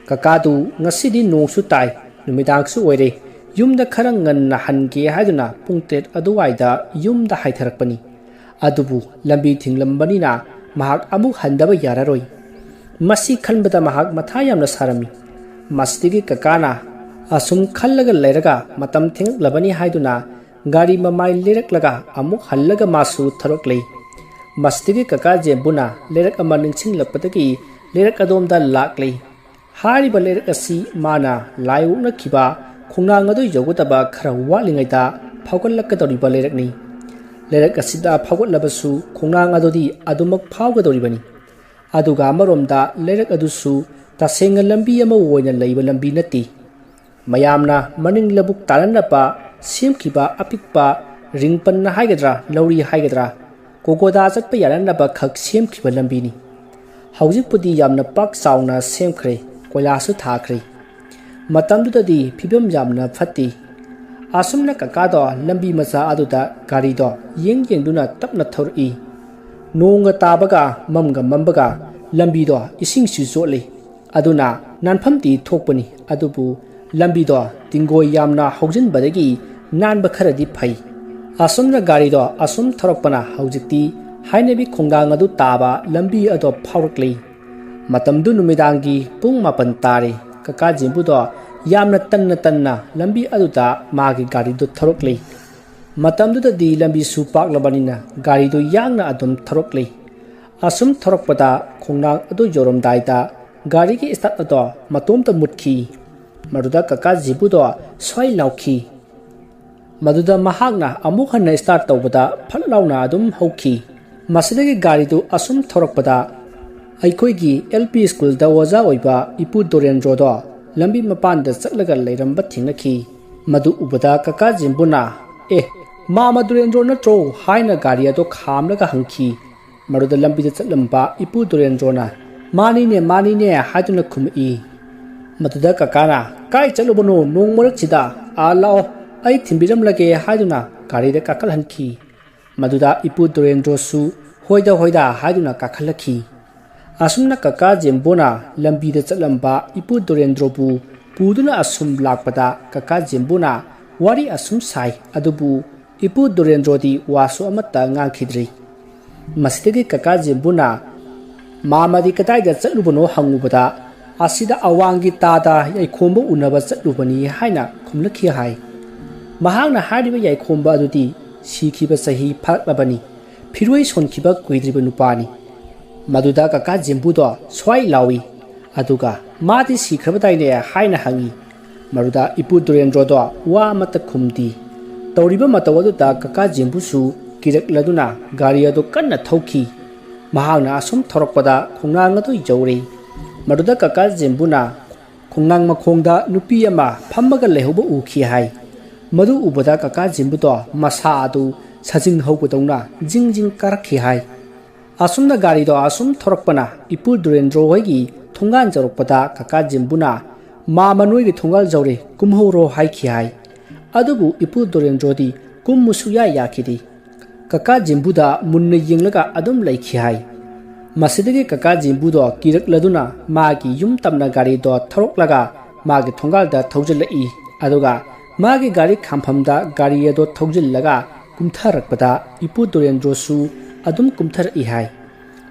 ꯀꯀꯥꯗꯨ ꯉꯁꯤꯗꯤ ꯅꯣꯡꯁꯨ ꯇꯥꯏ, ꯅꯨꯃꯤꯗꯥꯡꯁꯨ ꯑꯣꯏꯔꯦ, ꯌꯨꯝꯗ ꯈꯔ ꯉꯟꯅ ꯍꯟꯒꯦ ꯍꯥꯏꯗꯨꯅ ꯄꯨꯡ 3 ꯑꯗꯨꯋꯥꯏꯗ ꯌꯨꯝꯗ ꯍꯥꯏꯊꯔꯛꯄꯅꯤ꯫ ꯑꯗꯨꯕꯨ ꯂꯝꯕꯤ ꯊꯤꯡꯂꯝꯕꯅꯤꯅ ꯃꯍꯥꯛ ꯑꯃꯨꯛ ꯍꯟꯗꯕ ꯌꯥꯔꯔꯣꯏ꯫ ꯃꯁꯤ ꯈꯟꯕꯗ ꯃꯍꯥꯛ ꯃꯊꯥ ꯌꯥꯝꯅ ꯁꯥꯔꯝꯃꯤ꯫ ꯃꯁꯤꯗꯒꯤ ꯀꯀꯥꯅ ꯑꯁꯨꯝ ꯈꯜꯂꯒ ꯂꯩꯔꯒ ꯃꯇꯝ ꯊꯦꯡꯂꯛꯂꯕꯅꯤ ꯍꯥꯏꯗꯨꯅ ꯒꯥꯔꯤ ꯃꯃꯥꯏ ꯂꯩꯔꯛꯂꯒ ꯑꯃꯨꯛ ꯍꯜꯂꯒ ꯃꯥꯁꯨ ꯊꯧꯔꯛꯂꯦ꯫ ꯃꯁꯤꯗꯒꯤ ꯀꯀꯥ ꯖꯦꯝꯕꯨꯅ ꯂꯩꯔꯛ ꯑꯃ ꯅꯤꯡꯁꯤꯡꯂꯛꯄꯗꯒꯤ ꯂꯩꯔꯛ ꯑꯗꯣꯝꯗ ꯂꯥꯛꯂꯦ꯫ ꯍꯥꯏꯔꯤꯕ ꯂꯩꯔꯛ ꯑꯁꯤ ꯃꯥꯅ ꯂꯥꯏ ꯑꯣꯛꯅꯈꯤꯕ ꯈꯣꯡꯅꯥꯡ ꯑꯗꯨ ꯌꯧꯒꯗꯕ ꯈꯔ ꯋꯥꯠꯂꯤꯉꯩꯗ ꯐꯥꯎꯒꯠꯂꯛꯀꯗꯧꯔꯤꯕ ꯂꯩꯔꯛꯅꯤ꯫ ꯂꯩꯔꯛ ꯑꯁꯤꯗ ꯐꯥꯎꯒꯠꯂꯕꯁꯨ ꯈꯣꯡꯅꯥꯡ ꯑꯗꯨꯗꯤ ꯑꯗꯨꯃꯛ ꯐꯥꯎꯒꯗꯧꯔꯤꯕꯅꯤ꯫ ꯑꯗꯨꯒ ꯑꯃꯔꯣꯝꯗ ꯂꯩꯔꯛ ꯑꯗꯨꯁꯨ ꯇꯁꯦꯡꯅ ꯂꯝꯕꯤ ꯑꯃ ꯑꯣꯏꯅ ꯂꯩꯕ ꯂꯝꯕꯤ ꯅꯠꯇꯦ꯫ ꯃꯌꯥꯝꯅ ꯃꯅꯤꯡ ꯂꯧꯕꯨꯛ ꯇꯥꯅꯅꯕ ꯁꯦꯝꯈꯤꯕ ꯑꯄꯤꯛꯄ ꯔꯤꯡꯄꯟ ꯍꯥꯏꯒꯗ꯭ꯔꯥ ꯂꯧꯔꯤ ꯍꯥꯏꯒꯗ꯭ꯔꯥ ꯀꯣꯀꯣꯗꯥ ꯆꯠꯄ ꯌꯥꯅꯅꯕ ꯈꯛ ꯁꯦꯝꯈꯤꯕ ꯂꯝꯕꯤꯅꯤ꯫ ꯍꯧꯖꯤꯛꯄꯨꯗꯤ ꯌꯥꯝꯅ ꯄꯥꯛ ꯆꯥꯎꯅ ꯁꯦꯝꯈ꯭ꯔꯦ, ꯀꯣꯏꯂꯥꯁꯨ ꯊꯥꯈ꯭ꯔꯦ꯫ ꯃꯇꯝꯗꯨꯗꯗꯤ ꯐꯤꯕꯝ ꯌꯥꯝꯅ ꯐꯠꯇꯦ꯫ ꯑꯁꯨꯝꯅ ꯀꯀꯥꯗꯣ ꯂꯝꯕꯤ ꯃꯆꯥ ꯑꯗꯨꯗ ꯒꯥꯔꯤꯗꯣ ꯌꯦꯡꯗꯨꯅ ꯇꯞꯅ ꯊꯧꯔꯛꯏ꯫ ꯅꯣꯡꯒ ꯇꯥꯕꯒ ꯃꯝꯒ ꯃꯝꯕꯒ ꯂꯝꯕꯤꯗꯣ ꯏꯁꯤꯡꯁꯨ ꯆꯣꯠꯂꯤ, ꯑꯗꯨꯅ ꯅꯥꯟꯐꯝꯗꯤ ꯊꯣꯛꯄꯅꯤ, ꯑꯗꯨꯕꯨ ꯂꯝꯕꯤꯗꯣ ꯇꯤꯡꯒꯣꯏ ꯌꯥꯝꯅ ꯍꯧꯖꯤꯟꯕꯗꯒꯤ ꯅꯥꯟꯕ ꯈꯔꯗꯤ ꯐꯩ꯫ ꯑꯁꯨꯝꯅ ꯒꯥꯔꯤꯗꯣ ꯑꯁꯨꯝ ꯊꯧꯔꯛꯄꯅ ꯍꯧꯖꯤꯛꯇꯤ ꯍꯥꯏꯅꯕꯤ ꯈꯣꯡꯅꯥꯡ ꯑꯗꯨ ꯇꯥꯕ ꯂꯝꯕꯤ ꯑꯗꯣ ꯐꯥꯎꯔꯛꯂꯤ꯫ ꯃꯇꯝꯗꯨ ꯅꯨꯃꯤꯗꯥꯡꯒꯤ ꯄꯨꯡ 9 ꯇꯥꯔꯦ꯫ ꯀꯀꯥ ꯖꯦꯝꯕꯨꯗꯣ ꯌꯥꯝꯅ ꯇꯟꯅ ꯂꯝꯕꯤ ꯑꯗꯨꯗ ꯃꯥꯒꯤ ꯒꯥꯔꯤꯗꯨ ꯊꯧꯔꯛꯂꯤ꯫ ꯃꯇꯝꯗꯨꯗꯗꯤ ꯂꯝꯕꯤꯁꯨ ꯄꯥꯛꯂꯕꯅꯤꯅ ꯒꯥꯔꯤꯗꯨ ꯌꯥꯡꯅ ꯑꯗꯨꯝ ꯊꯧꯔꯛꯂꯤ꯫ ꯑꯁꯨꯝ ꯊꯧꯔꯛꯄꯗ ꯈꯣꯡꯅꯥꯡ ꯑꯗꯨ ꯌꯧꯔꯝꯗꯥꯏꯗ ꯒꯥꯔꯤꯒꯤ ꯁ꯭ꯇꯥꯔꯠ ꯑꯗꯣ ꯃꯇꯣꯝꯇ ꯃꯨꯠꯈꯤ꯫ ꯃꯗꯨꯗ ꯀꯀꯥ ꯖꯦꯝꯕꯨꯗꯣ ꯁ꯭ꯋꯥꯏ ꯂꯥꯎꯈꯤ꯫ ꯃꯗꯨꯗ ꯃꯍꯥꯛꯅ ꯑꯃꯨꯛ ꯍꯟꯅ ꯁ꯭ꯇꯥꯔꯠ ꯇꯧꯕꯗ ꯐꯠ ꯂꯥꯎꯅ ꯑꯗꯨꯝ ꯍꯧꯈꯤ꯫ ꯃꯁꯤꯗꯒꯤ ꯒꯥꯔꯤꯗꯨ ꯑꯁꯨꯝ ꯊꯧꯔꯛꯄꯗ ꯑꯩꯈꯣꯏꯒꯤ LP ꯁ꯭ꯀꯨꯜꯗ ꯑꯣꯖꯥ ꯑꯣꯏꯕ ꯏꯄꯨ ꯗꯣꯔꯦꯟꯗ꯭ꯔꯣꯗꯣ ꯂꯝꯕꯤ ꯃꯄꯥꯟꯗ ꯆꯠꯂꯒ ꯂꯩꯔꯝꯕ ꯊꯦꯡꯅꯈꯤ꯫ ꯃꯗꯨ ꯎꯕꯗ ꯀꯀꯥ ꯖꯦꯝꯕꯨꯅ ꯃꯥꯃ ꯗꯣꯔꯦꯟꯗ꯭ꯔꯣ ꯅꯠꯇ꯭ꯔꯣ ꯍꯥꯏꯅ ꯒꯥꯔꯤ ꯑꯗꯣ ꯈꯥꯝꯂꯒ ꯍꯪꯈꯤ꯫ ꯃꯗꯨꯗ ꯂꯝꯕꯤꯗ ꯆꯠꯂꯝꯕ ꯏꯄꯨ ꯗꯣꯔꯦꯟꯗ꯭ꯔꯣꯅ ꯃꯥꯅꯤꯅꯦ ꯃꯥꯅꯤꯅꯦ ꯍꯥꯏꯗꯨꯅ ꯈꯨꯝꯃꯛꯏ꯫ ꯃꯗꯨꯗ ꯀꯀꯥꯅ ꯀꯥꯏ ꯆꯠꯂꯨꯕꯅꯣ ꯅꯣꯡ ꯃꯔꯛꯁꯤꯗ, ꯂꯥꯛꯑꯣ ꯑꯩ ꯊꯤꯟꯕꯤꯔꯝꯂꯒꯦ ꯍꯥꯏꯗꯨꯅ ꯒꯥꯔꯤꯗ ꯀꯥꯈꯠꯍꯟꯈꯤ꯫ ꯃꯗꯨꯗ ꯏꯄꯨ ꯗꯣꯔꯦꯟꯗ꯭ꯔꯣꯁꯨ ꯍꯣꯏꯗ ꯍꯥꯏꯗꯨꯅ ꯀꯥꯈꯠꯂꯛꯈꯤ꯫ ꯑꯁꯨꯝꯅ ꯀꯀꯥ ꯖꯦꯝꯕꯨꯅ ꯂꯝꯕꯤꯗ ꯆꯠꯂꯝꯕ ꯏꯄꯨ ꯗꯣꯔꯦꯟꯗ꯭ꯔꯣꯕꯨ ꯄꯨꯗꯨꯅ ꯑꯁꯨꯝ ꯂꯥꯛꯄꯗ ꯀꯀꯥ ꯖꯦꯝꯕꯨꯅ ꯋꯥꯔꯤ ꯑꯁꯨꯝ ꯁꯥꯏ, ꯑꯗꯨꯕꯨ ꯏꯄꯨ ꯗꯣꯔꯦꯟꯗ꯭ꯔꯣꯗꯤ ꯋꯥꯁꯨ ꯑꯃꯠꯇ ꯉꯥꯡꯈꯤꯗ꯭ꯔꯤ꯫ ꯃꯁꯤꯗꯒꯤ ꯀꯀꯥ ꯖꯦꯝꯕꯨꯅ ꯃꯥꯃꯗꯤ ꯀꯗꯥꯏꯗ ꯆꯠꯂꯨꯕꯅꯣ ꯍꯪꯉꯨꯕꯗ ꯑꯁꯤꯗ ꯑꯋꯥꯡꯒꯤ ꯇꯥꯗ ꯌꯥꯏꯈꯣꯝꯕ ꯎꯅꯕ ꯆꯠꯂꯨꯕꯅꯤ ꯍꯥꯏꯅ ꯈꯨꯝꯂꯛꯈꯤ ꯍꯥꯏ꯫ ꯃꯍꯥꯛꯅ ꯍꯥꯏꯔꯤꯕ ꯌꯥꯏꯈꯣꯝꯕ ꯑꯗꯨꯗꯤ ꯁꯤꯈꯤꯕ ꯆꯍꯤ ꯐꯥꯔꯛꯂꯕꯅꯤ, ꯐꯤꯔꯣꯏ ꯁꯣꯟꯈꯤꯕ ꯀꯨꯏꯗ꯭ꯔꯤꯕ ꯅꯨꯄꯥꯅꯤ꯫ ꯃꯗꯨꯗ ꯀꯀꯥ ꯖꯦꯝꯕꯨꯗꯣ ꯁ꯭ꯋꯥꯏ ꯂꯥꯎꯏ, ꯑꯗꯨꯒ ꯃꯥꯗꯤ ꯁꯤꯈ꯭ꯔꯕꯗꯥꯏꯅꯦ ꯍꯥꯏꯅ ꯍꯪꯉꯤ꯫ ꯃꯗꯨꯗ ꯏꯄꯨ ꯗꯣꯔꯦꯟꯗ꯭ꯔꯣꯗꯣ ꯋꯥ ꯑꯃꯠꯇ ꯈꯨꯝꯗꯤ꯫ ꯇꯧꯔꯤꯕ ꯃꯇꯧ ꯑꯗꯨꯗ ꯀꯀꯥ ꯖꯦꯝꯕꯨꯁꯨ ꯀꯤꯔꯛꯂꯗꯨꯅ ꯒꯥꯔꯤ ꯑꯗꯨ ꯀꯟꯅ ꯊꯧꯈꯤ꯫ ꯃꯍꯥꯛꯅ ꯑꯁꯨꯝ ꯊꯧꯔꯛꯄꯗ ꯈꯣꯡꯅꯥꯡ ꯑꯗꯨ ꯌꯧꯔꯦ꯫ ꯃꯗꯨꯗ ꯀꯀꯥ ꯖꯦꯝꯕꯨꯅ ꯈꯣꯡꯅꯥꯡ ꯃꯈꯣꯡꯗ ꯅꯨꯄꯤ ꯑꯃ ꯐꯝꯃꯒ ꯂꯩꯍꯧꯕ ꯎꯈꯤ ꯍꯥꯏ꯫ ꯃꯗꯨ ꯎꯕꯗ ꯀꯀꯥ ꯖꯦꯝꯕꯨꯗꯣ ꯃꯁꯥ ꯑꯗꯨ ꯁꯥꯖꯤꯡ ꯍꯧꯕꯗꯧꯅ ꯖꯤꯡ ꯀꯥꯔꯛꯈꯤ ꯍꯥꯏ꯫ ꯑꯁꯨꯝꯅ ꯒꯥꯔꯤꯗꯣ ꯑꯁꯨꯝ ꯊꯧꯔꯛꯄꯅ ꯏꯄꯨ ꯗꯣꯔꯦꯟꯗ꯭ꯔꯣ ꯍꯣꯏꯒꯤ ꯊꯣꯡꯒꯥꯟ ꯌꯧꯔꯛꯄꯗ ꯀꯀꯥ ꯖꯦꯝꯕꯨꯅ ꯃꯥꯃ ꯅꯣꯏꯒꯤ ꯊꯣꯡꯒꯥꯜ ꯌꯧꯔꯦ ꯀꯨꯝꯍꯧꯔꯣ ꯍꯥꯏꯈꯤ ꯍꯥꯏ꯫ ꯑꯗꯨꯕꯨ ꯏꯄꯨ ꯗꯣꯔꯦꯟꯗ꯭ꯔꯣꯗꯤ ꯀꯨꯝꯃꯨ ꯁꯨꯛꯌꯥ ꯌꯥꯈꯤꯗꯦ꯫ ꯀꯀꯥ ꯖꯦꯝꯕꯨꯗ ꯃꯨꯟꯅ ꯌꯦꯡꯂꯒ ꯑꯗꯨꯝ ꯂꯩꯈꯤ ꯍꯥꯏ꯫ ꯃꯁꯤꯗꯒꯤ ꯀꯀꯥ ꯖꯦꯝꯕꯨꯗꯣ ꯀꯤꯔꯛꯂꯗꯨꯅ ꯃꯥꯒꯤ ꯌꯨꯝ ꯇꯝꯅ ꯒꯥꯔꯤꯗꯣ ꯊꯧꯔꯛꯂꯒ ꯃꯥꯒꯤ ꯊꯣꯡꯒꯥꯜꯗ ꯊꯧꯖꯤꯜꯂꯛꯏ, ꯑꯗꯨꯒ ꯃꯥꯒꯤ ꯒꯥꯔꯤ ꯈꯥꯝꯐꯝꯗ ꯒꯥꯔꯤ ꯑꯗꯣ ꯊꯧꯖꯤꯜꯂꯒ ꯀꯨꯝꯊꯔꯛꯄꯗ ꯏꯄꯨ ꯗꯣꯔꯦꯟꯗ꯭ꯔꯣꯁꯨ ꯑꯗꯨꯝ ꯀꯨꯝꯊꯔꯛꯏ ꯍꯥꯏ꯫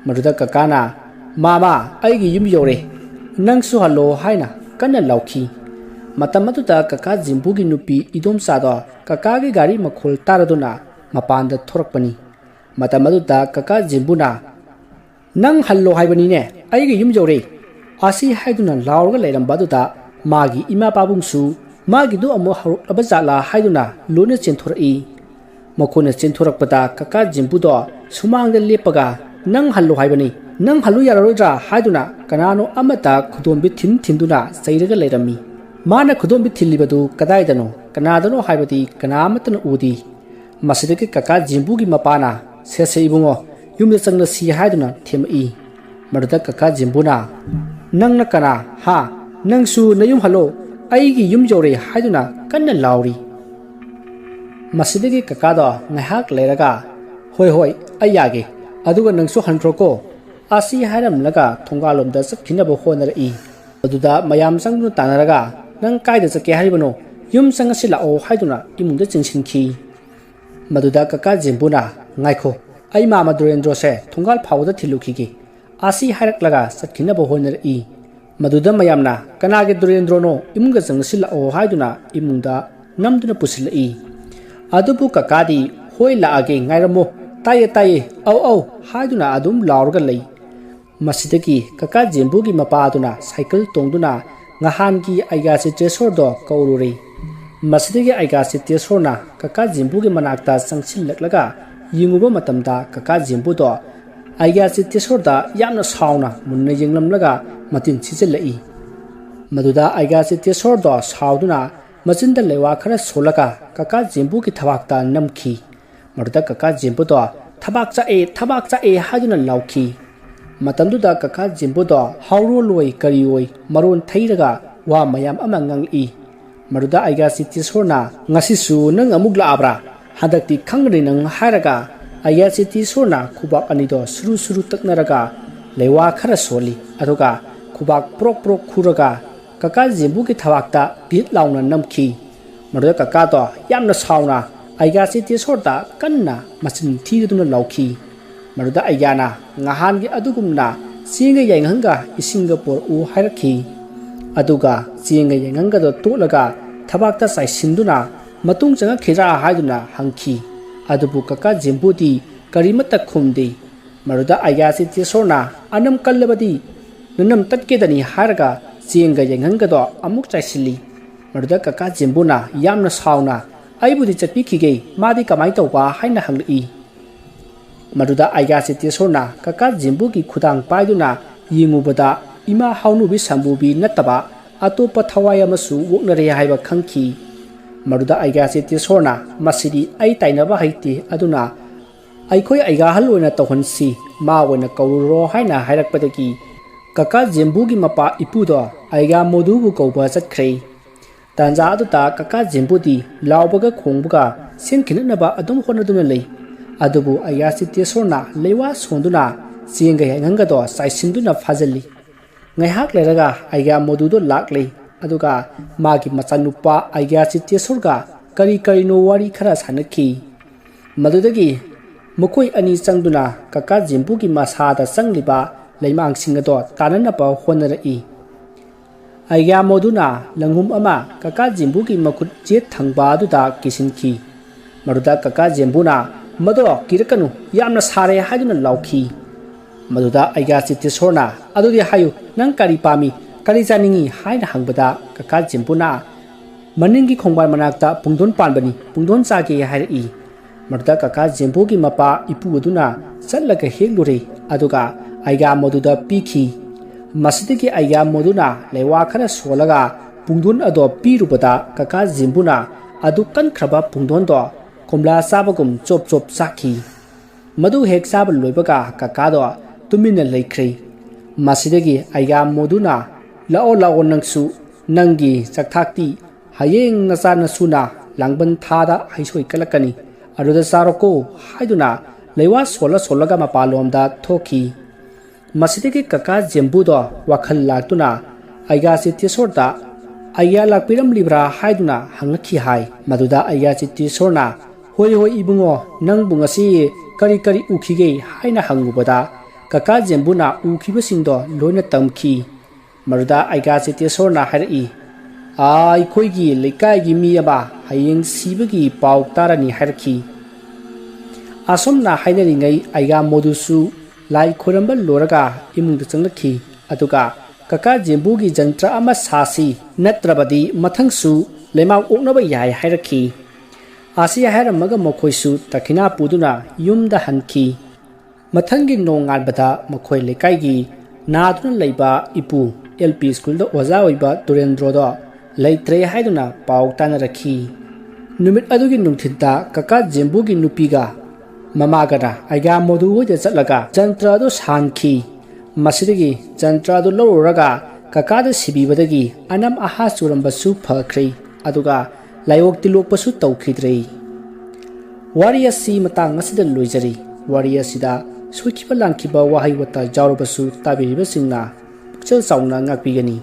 ꯃꯗꯨꯗ ꯀꯀꯥꯅ ꯃꯥꯃꯥ ꯑꯩꯒꯤ ꯌꯨꯝ ꯌꯧꯔꯦ ꯅꯪꯁꯨ ꯍꯜꯂꯣ ꯍꯥꯏꯅ ꯀꯟꯅ ꯂꯥꯎꯈꯤ꯫ ꯃꯇꯝ ꯑꯗꯨꯗ ꯀꯀꯥ ꯖꯤꯝꯕꯨꯒꯤ ꯅꯨꯄꯤ ꯏꯗꯣꯝꯆꯥꯗꯣ ꯀꯀꯥꯒꯤ ꯒꯥꯔꯤ ꯃꯈꯣꯜ ꯇꯥꯔꯗꯨꯅ ꯃꯄꯥꯟꯗ ꯊꯣꯔꯛꯄꯅꯤ꯫ ꯃꯇꯝ ꯑꯗꯨꯗ ꯀꯀꯥ ꯖꯤꯝꯕꯨꯅ ꯅꯪ ꯍꯜꯂꯣ ꯍꯥꯏꯕꯅꯤꯅꯦ ꯑꯩꯒꯤ ꯌꯨꯝ ꯌꯧꯔꯦ ꯑꯁꯤ ꯍꯥꯏꯗꯨꯅ ꯂꯥꯎꯔꯒ ꯂꯩꯔꯝꯕ ꯑꯗꯨꯗ ꯃꯥꯒꯤ ꯏꯃꯥ ꯄꯥꯕꯨꯡꯁꯨ ꯃꯥꯒꯤꯗꯨ ꯑꯃꯨꯛ ꯍꯧꯔꯛꯂꯕ ꯖꯥꯠꯂꯥ ꯍꯥꯏꯗꯨꯅ ꯂꯣꯏꯅ ꯆꯦꯟꯊꯣꯔꯛꯏ꯫ ꯃꯈꯣꯏꯅ ꯆꯦꯟꯊꯣꯔꯛꯄꯗ ꯀꯀꯥ ꯖꯤꯝꯕꯨꯗꯣ ꯁꯨꯃꯥꯡꯗ ꯂꯦꯞꯄꯒ ꯅꯪ ꯍꯜꯂꯣ ꯍꯥꯏꯕꯅꯤ ꯅꯪ ꯍꯜꯂꯨ ꯌꯥꯔꯔꯣꯏꯗ꯭ꯔꯥ ꯍꯥꯏꯗꯨꯅ ꯀꯅꯥꯅꯣ ꯑꯃꯠꯇ ꯈꯨꯗꯣꯝꯕꯤ ꯊꯤꯟꯗꯨꯅ ꯆꯩꯔꯒ ꯂꯩꯔꯝꯃꯤ꯫ ꯃꯥꯅ ꯈꯨꯗꯣꯝꯕꯤ ꯊꯤꯜꯂꯤꯕꯗꯨ ꯀꯗꯥꯏꯗꯅꯣ ꯀꯅꯥꯗꯅꯣ ꯍꯥꯏꯕꯗꯤ ꯀꯅꯥ ꯑꯃꯠꯇꯅ ꯎꯗꯤ꯫ ꯃꯁꯤꯗꯒꯤ ꯀꯀꯥ ꯖꯤꯝꯕꯨꯒꯤ ꯃꯄꯥꯅ ꯁꯦꯁꯦ ꯏꯕꯨꯡꯉꯣ ꯌꯨꯝꯗ ꯆꯪꯂꯁꯤ ꯍꯥꯏꯗꯨꯅ ꯊꯦꯝꯃꯛꯏ꯫ ꯃꯗꯨꯗ ꯀꯀꯥ ꯖꯤꯝꯕꯨꯅ ꯅꯪꯅ ꯀꯅꯥ ꯍꯥ ꯅꯪꯁꯨ ꯅꯌꯨꯝ ꯍꯜꯂꯣ ꯑꯩꯒꯤ ꯌꯨꯝ ꯌꯧꯔꯦ ꯍꯥꯏꯗꯨꯅ ꯀꯟꯅ ꯂꯥꯎꯔꯤ꯫ ꯃꯁꯤꯗꯒꯤ ꯀꯀꯥꯗꯣ ꯉꯥꯏꯍꯥꯛ ꯂꯩꯔꯒ ꯍꯣꯏ ꯍꯣꯏ ꯑꯩ ꯌꯥꯒꯦ ꯑꯗꯨꯒ ꯅꯪꯁꯨ ꯍꯟꯈ꯭ꯔꯣꯀꯣ ꯑꯁꯤ ꯍꯥꯏꯔꯝꯂꯒ ꯊꯣꯡꯒꯥꯜꯂꯣꯝꯗ ꯆꯠꯈꯤꯅꯕ ꯍꯣꯠꯅꯔꯛꯏ꯫ ꯑꯗꯨꯗ ꯃꯌꯥꯝ ꯆꯪꯗꯨꯅ ꯇꯥꯟꯅꯔꯒ ꯅꯪ ꯀꯥꯏꯗ ꯆꯠꯀꯦ ꯍꯥꯏꯔꯤꯕꯅꯣ ꯌꯨꯝ ꯆꯪꯉꯁꯤ ꯂꯥꯛꯑꯣ ꯍꯥꯏꯗꯨꯅ ꯏꯃꯨꯡꯗ ꯆꯤꯡꯁꯤꯟꯈꯤ꯫ ꯃꯗꯨꯗ ꯀꯀꯥ ꯖꯤꯝꯕꯨꯅ ꯉꯥꯏꯈꯣ ꯑꯩ ꯃꯥꯃ ꯗꯣꯔꯦꯟꯗ꯭ꯔꯣꯁꯦ ꯊꯣꯡꯒꯥꯜ ꯐꯥꯎꯕꯗ ꯊꯤꯜꯂꯨꯈꯤꯒꯦ ꯑꯁꯤ ꯍꯥꯏꯔꯛꯂꯒ ꯆꯠꯈꯤꯅꯕ ꯍꯣꯠꯅꯔꯛꯏ꯫ ꯃꯗꯨꯗ ꯃꯌꯥꯝꯅ ꯀꯅꯥꯒꯤ ꯗꯣꯔꯦꯟꯗ꯭ꯔꯣꯅꯣ ꯏꯃꯨꯡꯒ ꯆꯪꯉꯁꯤ ꯂꯥꯛꯑꯣ ꯍꯥꯏꯗꯨꯅ ꯏꯃꯨꯡꯗ ꯅꯝꯗꯨꯅ ꯄꯨꯁꯤꯜꯂꯛꯏ꯫ ꯑꯗꯨꯕꯨ ꯀꯀꯥꯗꯤ ꯍꯣꯏ ꯂꯥꯛꯑꯒꯦ ꯉꯥꯏꯔꯝꯃꯣ ꯇꯥꯏꯌꯦ ꯇꯥꯏꯌꯦ ꯑꯧ ꯑꯧ ꯍꯥꯏꯗꯨꯅ ꯑꯗꯨꯝ ꯂꯥꯎꯔꯒ ꯂꯩ꯫ ꯃꯁꯤꯗꯒꯤ ꯀꯀꯥ ꯖꯤꯝꯕꯨꯒꯤ ꯃꯄꯥ ꯑꯗꯨꯅ ꯁꯥꯏꯀꯜ ꯇꯣꯡꯗꯨꯅ ꯉꯍꯥꯟꯒꯤ ꯑꯩꯒꯥ ꯆꯤꯇꯦꯁꯣꯔꯗꯣ ꯀꯧꯔꯨꯔꯦ꯫ ꯃꯁꯤꯗꯒꯤ ꯑꯩꯒꯥ ꯆꯤꯇꯦꯁꯣꯔꯅ ꯀꯀꯥ ꯖꯤꯝꯕꯨꯒꯤ ꯃꯅꯥꯛꯇ ꯆꯪꯁꯤꯜꯂꯛꯂꯒ ꯌꯦꯡꯉꯨꯕ ꯃꯇꯝꯗ ꯀꯀꯥ ꯖꯤꯝꯕꯨꯗꯣ ꯑꯩꯒꯥ ꯆꯤꯇꯦꯁꯣꯔꯗ ꯌꯥꯝꯅ ꯁꯥꯎꯅ ꯃꯨꯟꯅ ꯌꯦꯡꯂꯝꯂꯒ ꯃꯇꯤꯟ ꯁꯤꯖꯤꯜꯂꯛꯏ꯫ ꯃꯗꯨꯗ ꯑꯩꯒꯥ ꯆꯤꯇꯦꯁꯣꯔꯗꯣ ꯁꯥꯎꯗꯨꯅ ꯃꯆꯤꯟꯗ ꯂꯩꯋꯥ ꯈꯔ ꯁꯣꯜꯂꯒ ꯀꯀꯥ ꯖꯤꯝꯕꯨꯒꯤ ꯊꯕꯥꯛꯇ ꯅꯝꯈꯤ꯫ ꯃꯗꯨꯗ ꯀꯀꯥ ꯖꯤꯝꯕꯨꯗꯣ ꯊꯕꯥꯛ ꯆꯥꯛꯑꯦ ꯍꯥꯏꯗꯨꯅ ꯂꯥꯎꯈꯤ꯫ ꯃꯇꯝꯗꯨꯗ ꯀꯀꯥ ꯖꯤꯝꯕꯨꯗꯣ ꯍꯥꯎꯔꯣꯜ ꯑꯣꯏ ꯀꯔꯤ ꯑꯣꯏ ꯃꯔꯣꯟ ꯊꯩꯔꯒ ꯋꯥ ꯃꯌꯥꯝ ꯑꯃ ꯉꯥꯡꯂꯛꯏ꯫ ꯃꯗꯨꯗ ꯑꯩꯒꯥ ꯆꯤꯇꯦꯁꯣꯔꯅ ꯉꯁꯤꯁꯨ ꯅꯪ ꯑꯃꯨꯛ ꯂꯥꯛꯑꯕ꯭ꯔꯥ ꯍꯟꯗꯛꯇꯤ ꯈꯪꯒꯅꯤ ꯅꯪ ꯍꯥꯏꯔꯒ ꯑꯩꯒꯥ ꯆꯤꯇꯦꯁꯣꯔꯅ ꯈꯨꯕꯥꯛ ꯑꯅꯤꯗꯣ ꯁꯨꯔꯨ ꯁꯨꯔꯨ ꯇꯛꯅꯔꯒ ꯂꯩꯋꯥ ꯈꯔ ꯁꯣꯜꯂꯤ ꯑꯗꯨꯒ ꯈꯨꯕꯥꯛ ꯄ꯭ꯔꯣꯛ ꯄ꯭ꯔꯣꯛ ꯈꯨꯔꯒ ꯀꯀꯥ ꯖꯤꯝꯕꯨꯒꯤ ꯊꯕꯥꯛꯇ ꯚꯤꯠ ꯂꯥꯎꯅ ꯅꯝꯈꯤ꯫ ꯃꯗꯨꯗ ꯀꯀꯥꯗꯣ ꯌꯥꯝꯅ ꯁꯥꯎꯅ ꯑꯩꯒꯥ ꯆꯤꯇꯦꯁꯣꯔꯗ ꯀꯟꯅ ꯃꯆꯤꯟ ꯊꯤꯗꯨꯅ ꯂꯥꯎꯈꯤ꯫ ꯃꯗꯨꯗ ꯑꯩꯒꯥꯅ ꯉꯍꯥꯟꯒꯤ ꯑꯗꯨꯒꯨꯝꯅ ꯆꯦꯡꯒ ꯌꯥꯏꯉꯪꯒ ꯏꯁꯤꯡꯒ ꯄꯣꯔꯛꯎ ꯍꯥꯏꯔꯛꯈꯤ꯫ ꯑꯗꯨꯒ ꯆꯦꯡꯒ ꯌꯥꯏꯉꯪꯒꯗꯣ ꯇꯣꯠꯂꯒ ꯊꯕꯥꯛꯇ ꯆꯥꯏꯁꯤꯟꯗꯨꯅ ꯃꯇꯨꯡ ꯆꯪꯉꯛꯈꯤꯗ꯭ꯔꯥ ꯍꯥꯏꯗꯨꯅ ꯍꯪꯈꯤ꯫ ꯑꯗꯨꯕꯨ ꯀꯀꯥ ꯖꯤꯝꯕꯨꯗꯤ ꯀꯔꯤꯃꯠꯇ ꯈꯨꯝꯗꯦ꯫ ꯃꯗꯨꯗ ꯑꯩꯒꯥ ꯆꯤꯇꯦꯁꯣꯔꯅ ꯑꯅꯝ ꯀꯜꯂꯕꯗꯤ ꯅꯅꯝ ꯇꯠꯀꯦꯗꯅꯤ ꯍꯥꯏꯔꯒ ꯆꯦꯡꯒ ꯌꯥꯏꯉꯪꯒꯗꯣ ꯑꯃꯨꯛ ꯆꯥꯏꯁꯤꯜꯂꯤ꯫ ꯃꯗꯨꯗ ꯀꯀꯥ ꯖꯤꯝꯕꯨꯅ ꯌꯥꯝꯅ ꯁꯥꯎꯅ ꯑꯩꯕꯨꯗꯤ ꯆꯠꯄꯤꯈꯤꯒꯦ ꯃꯥꯗꯤ ꯀꯃꯥꯏꯅ ꯇꯧꯕ ꯍꯥꯏꯅ ꯍꯪꯂꯛꯏ꯫ ꯃꯗꯨꯗ ꯑꯩꯒꯥ ꯆꯤꯇꯦꯁꯣꯔꯅ ꯀꯀꯥ ꯖꯤꯝꯕꯨꯒꯤ ꯈꯨꯗꯥꯡ ꯄꯥꯏꯗꯨꯅ ꯌꯦꯡꯉꯨꯕꯗ ꯏꯃꯥ ꯍꯥꯎꯅꯨꯕꯤ ꯁꯝꯕꯨꯕꯤ ꯅꯠꯇꯕ ꯑꯇꯣꯞꯄ ꯊꯋꯥꯏ ꯑꯃꯁꯨ ꯑꯣꯛꯅꯔꯦ ꯍꯥꯏꯕ ꯈꯪꯈꯤ꯫ ꯃꯗꯨꯗ ꯑꯩꯒꯥ ꯆꯤꯇꯦꯁꯣꯔꯅ ꯃꯁꯤꯗꯤ ꯑꯩ ꯇꯥꯏꯅꯕ ꯍꯩꯇꯦ ꯑꯗꯨꯅ ꯑꯩꯈꯣꯏ ꯑꯩꯒꯥꯍꯜ ꯑꯣꯏꯅ ꯇꯧꯍꯟꯁꯤ ꯃꯥ ꯑꯣꯏꯅ ꯀꯧꯔꯨꯔꯣ ꯍꯥꯏꯅ ꯍꯥꯏꯔꯛꯄꯗꯒꯤ ꯀꯀꯥ ꯖꯤꯝꯕꯨꯒꯤ ꯃꯄꯥ ꯏꯄꯨꯗꯣ ꯑꯩꯒꯥ ꯃꯣꯗꯨꯕꯨ ꯀꯧꯕ ꯆꯠꯈ꯭ꯔꯦ꯫ ꯇꯥꯟꯖꯥ ꯑꯗꯨꯗ ꯀꯀꯥ ꯖꯤꯝꯕꯨꯗꯤ ꯂꯥꯎꯕꯒ ꯈꯣꯡꯕꯒ ꯁꯦꯟꯈꯤꯅꯅꯕ ꯑꯗꯨꯝ ꯍꯣꯠꯅꯗꯨꯅ ꯂꯩ꯫ ꯑꯗꯨꯕꯨ ꯑꯩꯒꯥ ꯆꯤꯇꯦꯁꯣꯔꯅ ꯂꯩꯋꯥ ꯁꯣꯟꯗꯨꯅ ꯆꯦꯡꯒ ꯌꯥꯏꯉꯪꯒꯗꯣ ꯆꯥꯏꯁꯤꯟꯗꯨꯅ ꯐꯥꯖꯤꯜꯂꯤ꯫ ꯉꯥꯏꯍꯥꯛ ꯂꯩꯔꯒ ꯑꯩꯒꯥ ꯃꯣꯗꯨꯗꯣ ꯂꯥꯛꯂꯦ ꯑꯗꯨꯒ ꯃꯥꯒꯤ ꯃꯆꯥꯅꯨꯄꯥ ꯑꯩꯒꯥ ꯆꯤꯇꯦꯁꯣꯔꯒ ꯀꯔꯤ ꯀꯔꯤꯅꯣ ꯋꯥꯔꯤ ꯈꯔ ꯁꯥꯟꯅꯈꯤ꯫ ꯃꯗꯨꯗꯒꯤ ꯃꯈꯣꯏ ꯑꯅꯤ ꯆꯪꯗꯨꯅ ꯀꯀꯥ ꯖꯤꯝꯕꯨꯒꯤ ꯃꯁꯥꯗ ꯆꯪꯂꯤꯕ ꯂꯩꯃꯥꯡꯁꯤꯡ ꯑꯗꯣ ꯇꯥꯟꯅꯅꯕ ꯍꯣꯠꯅꯔꯛꯏ꯫ ꯑꯩꯒꯥ ꯃꯣꯗꯨꯅ ꯂꯪꯍꯨꯝ ꯑꯃ ꯀꯀꯥ ꯖꯤꯝꯕꯨꯒꯤ ꯃꯈꯨꯠ ꯆꯦꯠ ꯊꯪꯕ ꯑꯗꯨꯗ ꯀꯤꯁꯤꯟꯈꯤ꯫ ꯃꯗꯨꯗ ꯀꯀꯥ ꯖꯤꯝꯕꯨꯅ ꯃꯗꯣ ꯀꯤꯔꯛꯀꯅꯨ ꯌꯥꯝꯅ ꯁꯥꯔꯦ ꯍꯥꯏꯗꯨꯅ ꯂꯥꯎꯈꯤ꯫ ꯃꯗꯨꯗ ꯑꯩꯒꯥ ꯆꯤꯇꯦꯁꯣꯔꯅ ꯑꯗꯨꯗꯤ ꯍꯥꯏꯌꯨ ꯅꯪ ꯀꯔꯤ ꯄꯥꯝꯃꯤ ꯀꯔꯤ ꯆꯥꯅꯤꯡꯉꯤ ꯍꯥꯏꯅ ꯍꯪꯕꯗ ꯀꯀꯥ ꯖꯤꯝꯕꯨꯅ ꯃꯅꯤꯡꯒꯤ ꯈꯣꯡꯕꯥꯟ ꯃꯅꯥꯛꯇ ꯄꯨꯡꯗꯣꯟ ꯄꯥꯟꯕꯅꯤ ꯄꯨꯡꯗꯣꯟ ꯆꯥꯒꯦ ꯍꯥꯏꯔꯛꯏ꯫ ꯃꯗꯨꯗ ꯀꯀꯥ ꯖꯤꯝꯕꯨꯒꯤ ꯃꯄꯥ ꯏꯄꯨ ꯑꯗꯨꯅ ꯆꯠꯂꯒ ꯍꯦꯛꯂꯨꯔꯦ ꯑꯗꯨꯒ ꯑꯩꯒꯥ ꯃꯣꯗꯨꯗ ꯄꯤꯈꯤ꯫ ꯃꯁꯤꯗꯒꯤ ꯑꯩꯒꯥ ꯃꯣꯗꯨꯅ ꯂꯩꯋꯥ ꯈꯔ ꯁꯣꯜꯂꯒ ꯄꯨꯡꯗꯣꯟ ꯑꯗꯣ ꯄꯤꯔꯨꯕꯗ ꯀꯀꯥ ꯖꯤꯝꯕꯨꯅ ꯑꯗꯨ ꯀꯟꯈ꯭ꯔꯕ ꯄꯨꯡꯗꯣꯟꯗꯣ ꯀꯣꯝꯂꯥ ꯆꯥꯕꯒꯨꯝ ꯆꯣꯞ ꯆꯣꯞ ꯆꯥꯈꯤ꯫ ꯃꯗꯨ ꯍꯦꯛ ꯆꯥꯕ ꯂꯣꯏꯕꯒ ꯀꯀꯥꯗꯣ ꯇꯨꯃꯤꯟꯅ ꯂꯩꯈ꯭ꯔꯦ꯫ ꯃꯁꯤꯗꯒꯤ ꯑꯩꯒꯥ ꯃꯣꯗꯨꯅ ꯂꯥꯛꯑꯣ ꯂꯥꯛꯑꯣ ꯅꯪꯁꯨ ꯅꯪꯒꯤ ꯆꯥꯛꯊꯥꯛꯇꯤ ꯍꯌꯦꯡ ꯅꯆꯥ ꯅꯁꯨꯅ ꯂꯥꯡꯕꯟ ꯊꯥꯗ ꯍꯩꯁꯣꯏ ꯀꯠꯂꯛꯀꯅꯤ ꯑꯗꯨꯗ ꯆꯥꯔꯣꯀꯣ ꯍꯥꯏꯗꯨꯅ ꯂꯩꯋꯥ ꯁꯣꯜꯂ ꯁꯣꯜꯂꯒ ꯃꯄꯥꯟꯂꯣꯝꯗ ꯊꯣꯛꯈꯤ꯫ ꯃꯁꯤꯗꯒꯤ ꯀꯀꯥ ꯖꯤꯝꯕꯨꯗꯣ ꯋꯥꯈꯜ ꯂꯥꯛꯇꯨꯅ ꯑꯩꯒꯥ ꯆꯤꯇꯦꯁꯣꯔꯗ ꯑꯩꯒꯥ ꯂꯥꯛꯄꯤꯔꯝꯂꯤꯕ꯭ꯔꯥ ꯍꯥꯏꯗꯨꯅ ꯍꯪꯂꯛꯈꯤ ꯍꯥꯏ꯫ ꯃꯗꯨꯗ ꯑꯩꯒꯥ ꯆꯤꯇꯦꯁꯣꯔꯅ Hoi hoi ibungo nang bungasi kari kari ukhige haina hangubada kaka jembuna ukhibasingdo loina tamki maruda aiga chete sorna harai ai khoigi lekai gi mi aba hayeng sibagi pau tarani harki asomna hainari ngai aiga modusu lai khoramba loraga imungda changlakhi aduga kaka jembugi jantra ama sasi natrabadi mathangsu lemau oknaba yai hairaki asi hairamaga mokhoisu takhina puduna yumda hanki mathangi nongalbada mokhoi lekaigi naduna leiba ipu LP school da oza oiba Turendro da leitre haiduna pau tanaraki numit adugi nungthinta kaka jembugi nupiga mamagara aiga modu hoja chatlaga jantra do sanki masidagi jantra do lororaga kaka da sibibadagi anam aha churambasu phakhrei aduga layok tilokpasu tawkhidrei wariyasi matang asida loijari wariyasida suikiba langkiba wahai wata jawrabasu tabiriba singna pukchal sauna ngakpigani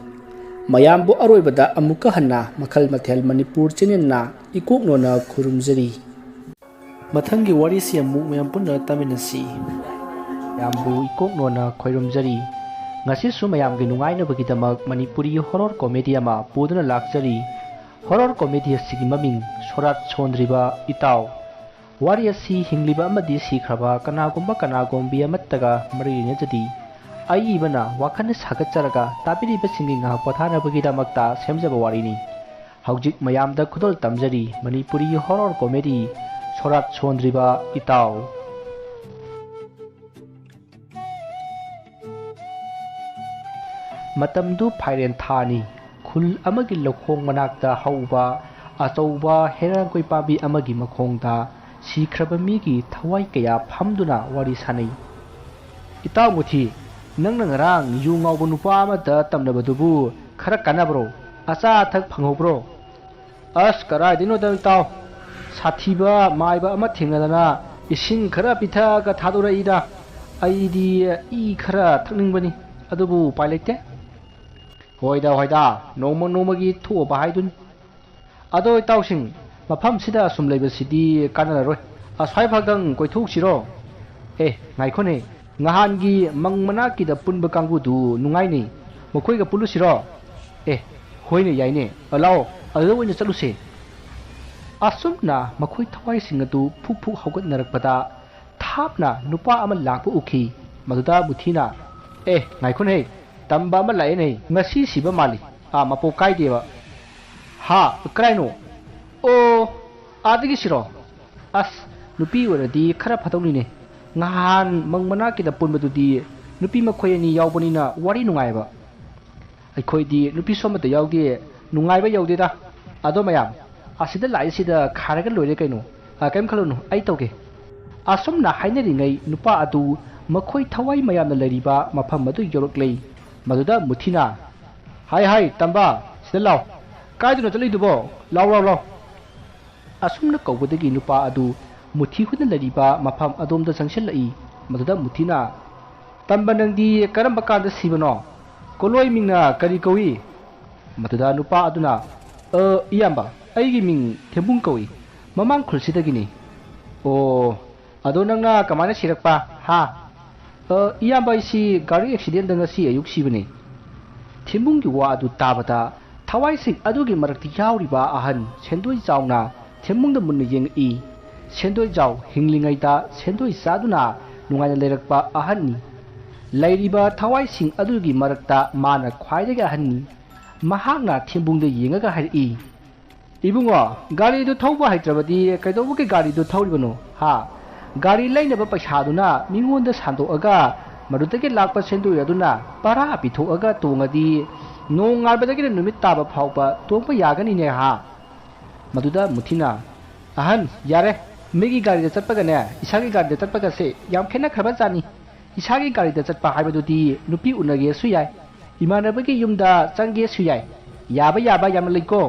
mayambu aroibada amuka hanna makhal mathel manipur chenenna ikoknona khurumjari mathangi warisi amuk mayam punna taminasi yambu ikoknona khoirumjari ngasi su mayamgi nungaina bagidamak manipuri horror comedy ama puduna lakjari horror comedy asigi maming sorat chondriba itaw wari asi hingliba amadi sikraba kanagumba kanagombi amattaga marine jadi ai ibana wakhane sagacharaga tabiriba singi nga pothana bagidamakta semjaba warini haujik mayamda khudol tamjari manipuri horror comedy sorat chondriba itaw matamdu phairen thani khul amagi lokhong manakta hauba achauba herangkoi pabi amagi makhongda sikraba migi thawai kaya phamduna wari sanai itaw muthi nangna ngarang yu ngawbu nupa amada tamnabadubu khara kanabro acha thak phangobro as karai dino da itaw sathiba maiba ama thingadana ising khara pitha ka thadura ida aidi i khara thakningbani adubu pailete hoida noma gi thu ba haidun ado itausing mafam sida sum leiba sidi kanara roi aswai phagang koithuk siro ngaikone ngahan gi mangmana ki da punba kangbu du nungai ni mokhoi ga pulu siro hoine yaine alao ado woni chaluse asumna makhoi thawai singatu phuk haugat narakpada thapna nupa ama lakpu ukhi maduda buthina ngaikone tamba ama lai nei ngasi siba mali mapo kai deba ha kraino o adigi siro as nupi waradi khara phatongni ne ngahan mangmana ki da punbadudi nupi makhoi ani yawbanina wari nungaiba aikhoi di nupi somata yawde nungaiba yawde da ado mayam asida lai sida kharaga loire kaino kaim khalonu ai tawge asomna hainari ngai nupa adu makhoi thawai mayamna lariba mafam madu yoroklei maduda muthina hai tamba sida law kaiduna chalidubo law asumna kawbadagi nupa adu muthi khudna lariba mafam adomda sangshellai maduda muthina tamba nangdi karamba kanda sibano koloi mingna kari kawi maduda nupa aduna iyamba aigi ming thembung kawi mamang khulsidagini ado nangna kamana sirakpa ha iyamba isi gari accident da ngasi ayuk sibane thembunggi wa adu tabata thawai sing adugi marakti yawriba ahan sendoi jauna thembungda munna yengi sendoi jaw hinglingai da sendoi saduna nungaina lerakpa ahanni lairiba thawai sing adugi marakta mana khwaidega ahanni mahakna thembungda yengaga hari ibungo gari du thawba haitrabadi kaidobuke gari du thawribano ha gari lainaba paisaduna mingonda sandoaga madutake lakpa sendoi aduna para pithoaga tongadi nong ngalbadagi numit taba phawba tongpa yagani ne ha maduda muthina ahan yare megi gari da chatpaga ne isagi gari da chatpaga se yam khena khaba jani isagi gari da chatpa haibadudi nupi unage su yai imanabagi yumda changge su yai yaba yam leiko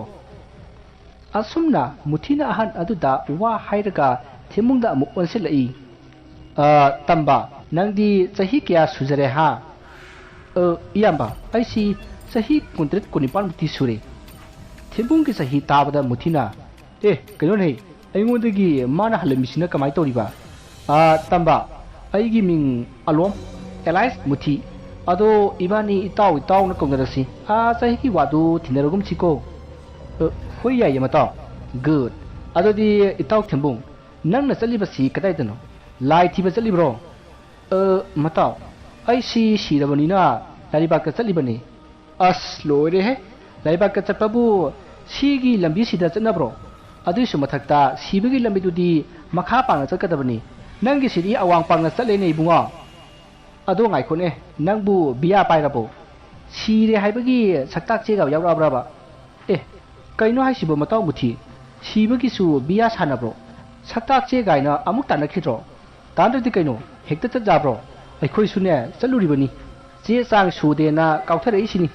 asumna muthina ahan aduda wa hairaga themungda amu onsilai tamba nangdi chahi kya sujare ha iyamba aisi chahi 19 muti sure thembung ki chahi tabada muthina kaino nei ꯑꯩꯉꯣꯟꯗꯒꯤ ꯃꯥꯅ ꯍꯜꯂꯝꯃꯤꯁꯤꯅ ꯀꯃꯥꯏꯅ ꯇꯧꯔꯤꯕ ꯇꯝꯕ ꯑꯩꯒꯤ ꯃꯤꯡ ꯑꯂꯣꯝ alias ꯃꯨꯊꯤ ꯑꯗꯣ ꯏꯕꯥꯅꯤ ꯏꯇꯥꯎꯅ ꯀꯧꯅꯔꯁꯤ ꯆꯍꯤꯒꯤ ꯋꯥꯗꯨ ꯊꯤꯅꯔꯒꯨꯝꯁꯤꯀꯣ ꯍꯣꯏ ꯌꯥꯏꯌꯦ ꯃꯇꯥꯎ ꯒꯨꯗ ꯑꯗꯨꯗꯤ ꯏꯇꯥꯎ ꯊꯦꯝꯕꯨꯡ ꯅꯪꯅ ꯆꯠꯂꯤꯕꯁꯤ ꯀꯗꯥꯏꯗꯅꯣ ꯂꯥꯏ ꯊꯤꯕ ꯆꯠꯂꯤꯕ꯭ꯔꯣ ꯃꯇꯥꯎ ꯑꯩꯁꯤ ꯁꯤꯔꯕꯅꯤꯅ ꯂꯥꯏꯔꯤꯕꯥꯛꯇ ꯆꯠꯂꯤꯕꯅꯤ ꯑꯁ ꯂꯣꯏꯔꯦꯍꯦ ꯂꯥꯏꯔꯤꯕꯥꯛꯇ ꯆꯠꯄꯕꯨ ꯁꯤꯒꯤ ꯂꯝꯕꯤꯁꯤꯗ ꯆꯠꯅꯕ꯭ꯔꯣ ꯑꯗꯨꯏꯁꯨ ꯃꯊꯛꯇ ꯁꯤꯕꯒꯤ ꯂꯝꯕꯤꯗꯨꯗꯤ ꯃꯈꯥ ꯄꯥꯡꯅ ꯆꯠꯀꯗꯕꯅꯤ ꯅꯪꯒꯤꯁꯤꯗꯤ ꯑꯋꯥꯡ ꯄꯥꯡꯅ ꯆꯠꯂꯦꯅꯦ ꯏꯕꯨꯡꯉꯣ ꯑꯗꯣ ꯉꯥꯏꯈꯣꯅꯦ ꯅꯪꯕꯨ ꯕꯤꯌꯥ ꯄꯥꯏꯔꯕꯣ ꯁꯤꯔꯦ ꯍꯥꯏꯕꯒꯤ ꯁꯛꯇꯥꯛ ꯆꯦꯒ ꯌꯥꯎꯔꯛꯑꯕ꯭ꯔꯕ ꯀꯩꯅꯣ ꯍꯥꯏꯁꯤꯕꯣ ꯃꯇꯥꯎ ꯃꯨꯊꯤ ꯁꯤꯕꯒꯤꯁꯨ ꯕꯤꯌꯥ ꯁꯥꯟꯅꯕ꯭ꯔꯣ ꯁꯛꯇꯥꯛ ꯆꯦ ꯒꯥꯏꯅ ꯑꯃꯨꯛ ꯇꯥꯟꯅꯈꯤꯗ꯭ꯔꯣ ꯇꯥꯟꯗ꯭ꯔꯗꯤ ꯀꯩꯅꯣ ꯍꯦꯛꯇ ꯆꯠ ꯌꯥꯕ꯭ꯔꯣ ꯑꯩꯈꯣꯏꯁꯨꯅꯦ ꯆꯠꯂꯨꯔꯤꯕꯅꯤ ꯆꯦ ꯆꯥꯡ ꯁꯨꯗꯦꯅ ꯀꯥꯎꯊꯔꯛꯏꯁꯤꯅꯤ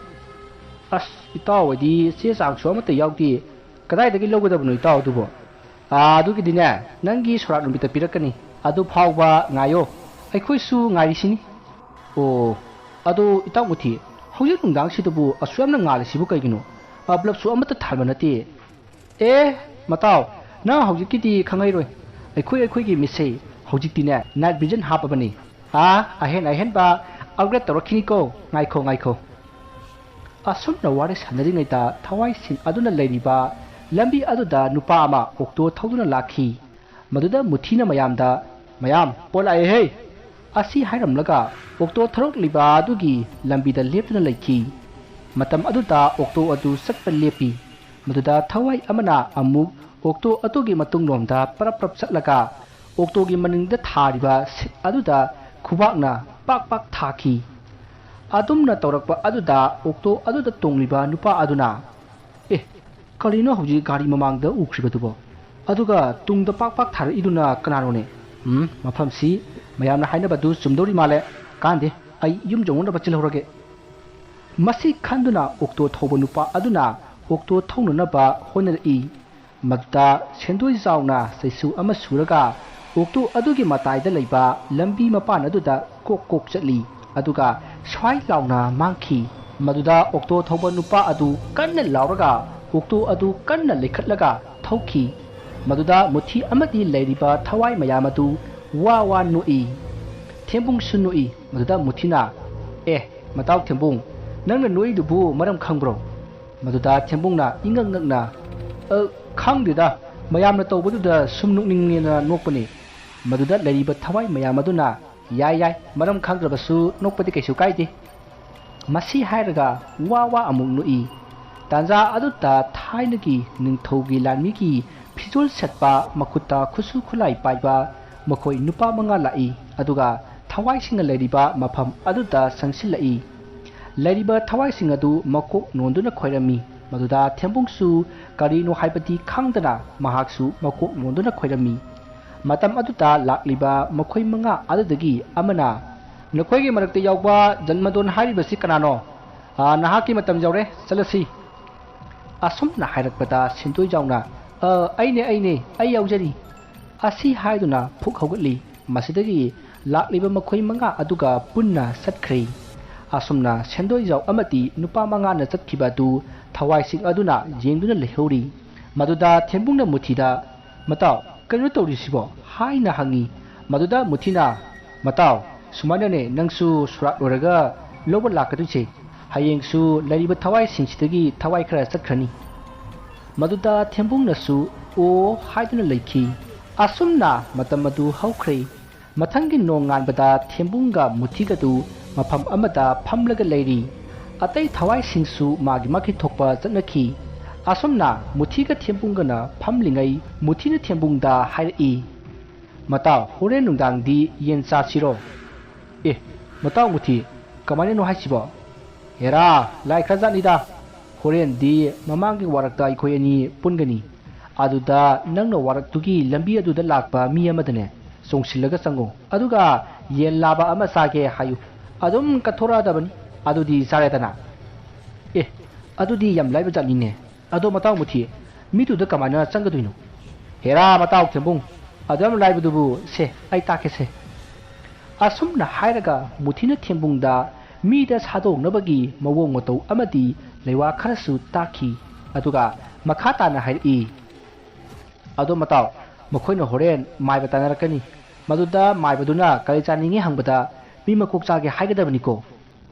ꯑꯁ ꯏꯇꯥꯎ ꯍꯣꯏꯗꯤ ꯆꯦ ꯆꯥꯡꯁꯨ ꯑꯃꯠꯇ ꯌꯥꯎꯗꯦ ꯀꯗꯥꯏꯗꯒꯤ ꯂꯧꯒꯗꯕꯅꯣ ꯏꯇꯥꯎ ꯑꯗꯨꯕꯣ ꯑꯗꯨꯒꯤꯗꯤꯅꯦ ꯅꯪꯒꯤ ꯁꯣꯔꯥꯠ ꯅꯨꯃꯤꯠꯇ ꯄꯤꯔꯛꯀꯅꯤ ꯑꯗꯨ ꯐꯥꯎꯕ ꯉꯥꯏꯌꯣ ꯑꯩꯈꯣꯏꯁꯨ ꯉꯥꯏꯔꯤꯁꯤꯅꯤ ꯑꯣ ꯑꯗꯣ ꯏꯇꯥꯎ ꯃꯨꯊꯤ ꯍꯧꯖꯤꯛ ꯅꯨꯡꯗꯥꯡꯁꯤꯗꯕꯨ ꯑꯁꯨꯛ ꯌꯥꯝꯅ ꯉꯥꯜꯂꯤꯁꯤꯕꯨ ꯀꯩꯒꯤꯅꯣ ꯕ꯭ꯂꯕꯁꯨ ꯑꯃꯠꯇ ꯊꯥꯟꯕ ꯅꯠꯇꯦ ꯃꯇꯥꯎ ꯅꯪ ꯍꯧꯖꯤꯛꯀꯤꯗꯤ ꯈꯪꯉꯩꯔꯣꯏ ꯑꯩꯈꯣꯏꯒꯤ ꯃꯤꯠꯁꯦ ꯍꯧꯖꯤꯛꯇꯤꯅꯦ ꯅꯥꯏꯠ ꯚꯤꯖꯟ ꯍꯥꯞꯄꯕꯅꯤ ꯑꯍꯦꯟꯕ ꯑꯞꯒ꯭ꯔꯦꯗ ꯇꯧꯔꯛꯈꯤꯅꯤꯀꯣ ꯉꯥꯏꯈꯣ ꯑꯁꯨꯝꯅ ꯋꯥꯔꯤ ꯁꯥꯟꯅꯔꯤꯉꯩꯗ ꯊꯋꯥꯏꯁꯤꯡ ꯑꯗꯨꯅ ꯂꯩꯔꯤꯕ ꯂꯝꯕꯤ ꯑꯗꯨꯗ ꯅꯨꯄꯥ ꯑꯃ ꯑꯣꯛꯇꯣ ꯊꯧꯗꯨꯅ ꯂꯥꯛꯈꯤ ꯃꯗꯨꯗ ꯃꯨꯊꯤꯅ ꯃꯌꯥꯝ ꯄꯣꯠ ꯂꯥꯛꯑꯦꯍꯦ ꯑꯁꯤ ꯍꯥꯏꯔꯝꯂꯒ ꯑꯣꯛꯇꯣ ꯊꯧꯔꯛꯂꯤꯕ ꯑꯗꯨꯒꯤ ꯂꯝꯕꯤꯗ ꯂꯦꯞꯇꯨꯅ ꯂꯩꯈꯤ ꯃꯇꯝ ꯑꯗꯨꯗ ꯑꯣꯛꯇꯣ ꯑꯗꯨ ꯆꯠꯄ ꯂꯦꯞꯄꯤ ꯃꯗꯨꯗ ꯊꯋꯥꯏ ꯑꯃꯅ ꯑꯃꯨꯛ ꯑꯣꯛꯇꯣ ꯑꯗꯨꯒꯤ ꯃꯇꯨꯡꯂꯣꯝꯗ ꯄꯔꯞ ꯆꯠꯂꯒ ꯑꯣꯛꯇꯣꯒꯤ ꯃꯅꯤꯡꯗ ꯊꯥꯔꯤꯕ ꯁꯤꯠ ꯑꯗꯨꯗ ꯈꯨꯕꯥꯛꯅ ꯄꯥꯛ ꯊꯥꯈꯤ ꯑꯗꯨꯝꯅ ꯇꯧꯔꯛꯄ ꯑꯗꯨꯗ ꯑꯣꯛꯇꯣ ꯑꯗꯨꯗ ꯇꯣꯡꯂꯤꯕ ꯅꯨꯄꯥ ꯑꯗꯨꯅ ꯀꯔꯤꯅꯣ ꯍꯧꯖꯤꯛ ꯒꯥꯔꯤ ꯃꯃꯥꯡꯗ ꯎꯈ꯭ꯔꯤꯕꯗꯨꯕꯣ ꯑꯗꯨꯒ ꯇꯨꯡꯗ ꯄꯥꯛ ꯊꯥꯔꯛꯏꯗꯨꯅ ꯀꯅꯥꯅꯣꯅꯦ ꯃꯐꯝꯁꯤ ꯃꯌꯥꯝꯅ ꯍꯥꯏꯅꯕꯗꯨ ꯆꯨꯝꯗꯧꯔꯤ ꯃꯥꯜꯂꯦ ꯀꯥꯟꯗꯦ ꯑꯩ ꯌꯨꯝ ꯌꯧꯅꯕ ꯆꯤꯜꯍꯧꯔꯒꯦ ꯃꯁꯤ ꯈꯟꯗꯨꯅ ꯑꯣꯛꯇꯣ ꯊꯧꯕ ꯅꯨꯄꯥ ꯑꯗꯨꯅ ꯑꯣꯛꯇꯣ ꯊꯧꯅꯅꯕ ꯍꯣꯠꯅꯔꯛꯏ ꯃꯗꯨꯗ ꯁꯦꯟꯗꯣꯏ ꯆꯥꯎꯅ ꯆꯩꯁꯨ ꯑꯃ ꯁꯨꯔꯒ ꯑꯣꯛꯇꯣ ꯑꯗꯨꯒꯤ ꯃꯇꯥꯏꯗ ꯂꯩꯕ ꯂꯝꯕꯤ ꯃꯄꯥꯟ ꯑꯗꯨꯗ ꯀꯣꯛ ꯆꯠꯂꯤ ꯑꯗꯨꯒ ꯁ꯭ꯋꯥꯏ ꯂꯥꯎꯅ ꯃꯥꯡꯈꯤ ꯃꯗꯨꯗ ꯑꯣꯛꯇꯣ ꯊꯧꯕ ꯅꯨꯄꯥ ꯑꯗꯨ ꯀꯟꯅ ꯂꯥꯎꯔꯒ ꯑꯣꯛꯇꯣ ꯑꯗꯨ ꯀꯟꯅ ꯂꯩꯈꯠꯂꯒ ꯊꯧꯈꯤ ꯃꯗꯨꯗ ꯃꯨꯊꯤ ꯑꯃꯗꯤ ꯂꯩꯔꯤꯕ ꯊꯋꯥꯏ ꯃꯌꯥꯝ ꯑꯗꯨ ꯋꯥ ꯅꯣꯛꯏ ꯊꯦꯝꯕꯨꯡꯁꯨ ꯅꯣꯛꯏ ꯃꯗꯨꯗ ꯃꯨꯊꯤꯅ ꯃꯇꯥꯎ ꯊꯦꯝꯕꯨꯡ ꯅꯪꯅ ꯅꯣꯛꯏꯗꯨꯕꯨ ꯃꯔꯝ ꯈꯪꯕ꯭ꯔꯣ ꯃꯗꯨꯗ ꯊꯦꯝꯕꯨꯡꯅ ꯏꯉꯛ ꯉꯛꯅ ꯈꯪꯗꯦꯗ ꯃꯌꯥꯝꯅ ꯇꯧꯕꯗꯨꯗ ꯁꯨꯝ ꯅꯣꯛꯅꯤꯡꯉꯦꯅ ꯅꯣꯛꯄꯅꯤ ꯃꯗꯨꯗ ꯂꯩꯔꯤꯕ ꯊꯋꯥꯏ ꯃꯌꯥꯝ ꯑꯗꯨꯅ ꯌꯥꯏ ꯃꯔꯝ ꯈꯪꯗ꯭ꯔꯕꯁꯨ ꯅꯣꯛꯄꯗꯤ ꯀꯩꯁꯨ ꯀꯥꯏꯗꯦ ꯃꯁꯤ ꯍꯥꯏꯔꯒ ꯋꯥ ꯑꯃꯨꯛ ꯅꯣꯛꯏ ꯇꯥꯟꯖꯥ ꯑꯗꯨꯗ ꯊꯥꯏꯅꯒꯤ ꯅꯤꯡꯊꯧꯒꯤ ꯂꯥꯟꯃꯤꯒꯤ ꯐꯤꯖꯣꯜ ꯁꯦꯠꯄ ꯃꯈꯨꯠꯇ ꯈꯨꯠꯁꯨ ꯈꯨꯠꯂꯥꯏ ꯄꯥꯏꯕ ꯃꯈꯣꯏ ꯅꯨꯄꯥ 5 ꯂꯥꯛꯏ ꯑꯗꯨꯒ ꯊꯋꯥꯏꯁꯤꯡꯅ ꯂꯩꯔꯤꯕ ꯃꯐꯝ ꯑꯗꯨꯗ ꯆꯪꯁꯤꯜꯂꯛꯏ ꯂꯩꯔꯤꯕ ꯊꯋꯥꯏꯁꯤꯡ ꯑꯗꯨ ꯃꯀꯣꯛ ꯅꯣꯟꯗꯨꯅ ꯈꯣꯏꯔꯝꯃꯤ ꯃꯗꯨꯗ ꯊꯦꯝꯕꯨꯡꯁꯨ ꯀꯔꯤꯅꯣ ꯍꯥꯏꯕꯗꯤ ꯈꯪꯗꯅ ꯃꯍꯥꯛꯁꯨ ꯃꯀꯣꯛ ꯅꯣꯟꯗꯨꯅ ꯈꯣꯏꯔꯝꯃꯤ ꯃꯇꯝ ꯑꯗꯨꯗ ꯂꯥꯛꯂꯤꯕ ꯃꯈꯣꯏ 5 ꯑꯗꯨꯗꯒꯤ ꯑꯃꯅ ꯅꯈꯣꯏꯒꯤ ꯃꯔꯛꯇ ꯌꯥꯎꯕ ꯖꯟꯃꯗꯣꯟ ꯍꯥꯏꯔꯤꯕꯁꯤ ꯀꯅꯥꯅꯣ ꯅꯍꯥꯛꯀꯤ ꯃꯇꯝ ꯌꯧꯔꯦ ꯆꯠꯂꯁꯤ ꯑꯁꯨꯝꯅ ꯍꯥꯏꯔꯛꯄꯗ ꯁꯦꯟꯗꯣꯏ ꯖꯥꯎꯅ ꯑꯩꯅꯦ ꯑꯩ ꯌꯥꯎꯖꯔꯤ ꯑꯁꯤ ꯍꯥꯏꯗꯨꯅ ꯐꯨꯛ ꯍꯧꯒꯠꯂꯤ ꯃꯁꯤꯗꯒꯤ ꯂꯥꯛꯂꯤꯕ ꯃꯈꯣꯏ 5 ꯑꯗꯨꯒ ꯄꯨꯟꯅ ꯆꯠꯈ꯭ꯔꯦ ꯑꯁꯨꯝꯅ ꯁꯦꯟꯗꯣꯏꯖꯥꯎ ꯑꯃꯗꯤ ꯅꯨꯄꯥ 5ꯅ ꯆꯠꯈꯤꯕ ꯑꯗꯨ ꯊꯋꯥꯏꯁꯤꯡ ꯑꯗꯨꯅ ꯌꯦꯡꯗꯨꯅ ꯂꯩꯍꯧꯔꯤ ꯃꯗꯨꯗ ꯊꯦꯝꯕꯨꯡꯅ ꯃꯨꯊꯤꯗ ꯃꯇꯥꯎ ꯀꯩꯅꯣ ꯇꯧꯔꯤꯁꯤꯕꯣ ꯍꯥꯏꯅ ꯍꯪꯉꯤ ꯃꯗꯨꯗ ꯃꯨꯊꯤꯅ ꯃꯇꯥꯎ ꯁꯨꯃꯥꯏꯅꯅꯦ ꯅꯪꯁꯨ ꯁꯨꯔꯥꯠ ꯂꯣꯏꯔꯒ ꯂꯧꯕ ꯂꯥꯛꯀꯗꯣꯏꯁꯦ ꯍꯌꯦꯡꯁꯨ ꯂꯩꯔꯤꯕ ꯊꯋꯥꯏꯁꯤꯡꯁꯤꯗꯒꯤ ꯊꯋꯥꯏ ꯈꯔ ꯆꯠꯈ꯭ꯔꯅꯤ ꯃꯗꯨꯗ ꯊꯦꯝꯕꯨꯡꯅꯁꯨ ꯑꯣ ꯍꯥꯏꯗꯨꯅ ꯂꯩꯈꯤ ꯑꯁꯨꯝꯅ ꯃꯇꯝ ꯑꯗꯨ ꯍꯧꯈ꯭ꯔꯦ ꯃꯊꯪꯒꯤ ꯅꯣꯡ ꯉꯥꯟꯕꯗ ꯊꯦꯝꯕꯨꯡꯒ ꯃꯨꯊꯤꯒꯗꯨ ꯃꯐꯝ ꯑꯃꯗ ꯐꯝꯂꯒ ꯂꯩꯔꯤ ꯑꯇꯩ ꯊꯋꯥꯏꯁꯤꯡꯁꯨ ꯃꯥꯒꯤ ꯊꯣꯛꯄ ꯆꯠꯅꯈꯤ ꯑꯁꯨꯝꯅ ꯃꯨꯊꯤꯒ ꯊꯦꯝꯕꯨꯡꯒꯅ ꯐꯝꯂꯤꯉꯩ ꯃꯨꯊꯤꯅ ꯊꯦꯝꯕꯨꯡꯗ ꯍꯥꯏꯔꯛꯏ ꯃꯇꯥꯎ ꯍꯣꯔꯦꯟ ꯅꯨꯡꯗꯥꯡꯗꯤ ꯌꯦꯟ ꯆꯥꯁꯤꯔꯣ ꯃꯇꯥꯎ ꯃꯨꯊꯤ ꯀꯃꯥꯏꯅꯅꯣ ꯍꯥꯏꯁꯤꯕꯣ ꯍꯦꯔꯥ ꯂꯥꯏ ꯈꯔꯖꯥꯠꯅꯤꯗ ꯍꯣꯔꯦꯟꯗꯤ ꯃꯃꯥꯡꯒꯤ ꯋꯥꯔꯛꯇ ꯑꯩꯈꯣꯏ ꯑꯅꯤ ꯄꯨꯟꯒꯅꯤ ꯑꯗꯨꯗ ꯅꯪꯅ ꯋꯥꯔꯛꯇꯨꯒꯤ ꯂꯝꯕꯤ ꯑꯗꯨꯗ ꯂꯥꯛꯄ ꯃꯤ ꯑꯃꯗꯅꯦ ꯆꯣꯡꯁꯤꯜꯂꯒ ꯆꯪꯉꯣ ꯑꯗꯨꯒ ꯌꯦꯟ ꯂꯥꯕ ꯑꯃ ꯆꯥꯒꯦ ꯍꯥꯏꯌꯨ ꯑꯗꯨꯝ ꯀꯠꯊꯣꯔꯛꯑꯗꯕꯅꯤ ꯑꯗꯨꯗꯤ ꯆꯥꯔꯦꯗꯅ ꯑꯗꯨꯗꯤ ꯌꯥꯝ ꯂꯥꯏꯕ ꯖꯥꯠꯅꯤꯅꯦ ꯑꯗꯣ ꯃꯇꯥꯎ ꯃꯨꯊꯤ ꯃꯤꯗꯨꯗ ꯀꯃꯥꯏꯅ ꯆꯪꯒꯗꯣꯏꯅꯣ ꯍꯦꯔꯥ ꯃꯇꯥꯎ ꯊꯦꯝꯕꯨꯡ ꯑꯗꯨꯝ ꯂꯥꯏꯕꯗꯨꯕꯨ ꯁꯦ ꯑꯩ ꯇꯥꯛꯀꯦꯁꯦ ꯑꯁꯨꯝꯅ ꯍꯥꯏꯔꯒ ꯃꯨꯊꯤꯅ ꯊꯦꯝꯕꯨꯡꯗ ꯃꯤꯗ ꯁꯥꯗꯣꯛꯅꯕꯒꯤ ꯃꯑꯣꯡ ꯃꯇꯧ ꯑꯃꯗꯤ ꯂꯩꯋꯥ ꯈꯔꯁꯨ ꯇꯥꯛꯈꯤ ꯑꯗꯨꯒ ꯃꯈꯥ ꯇꯥꯅ ꯍꯥꯏꯔꯛꯏ ꯑꯗꯣ ꯃꯇꯥꯎ ꯃꯈꯣꯏꯅ ꯍꯣꯔꯦꯟ ꯃꯥꯏꯕ ꯇꯥꯟꯅꯔꯛꯀꯅꯤ ꯃꯗꯨꯗ ꯃꯥꯏꯕꯗꯨꯅ ꯀꯔꯤ ꯆꯥꯅꯤꯡꯉꯤ ꯍꯪꯕꯗ ꯃꯤ ꯃꯀꯣꯛ ꯆꯥꯒꯦ ꯍꯥꯏꯒꯗꯕꯅꯤꯀꯣ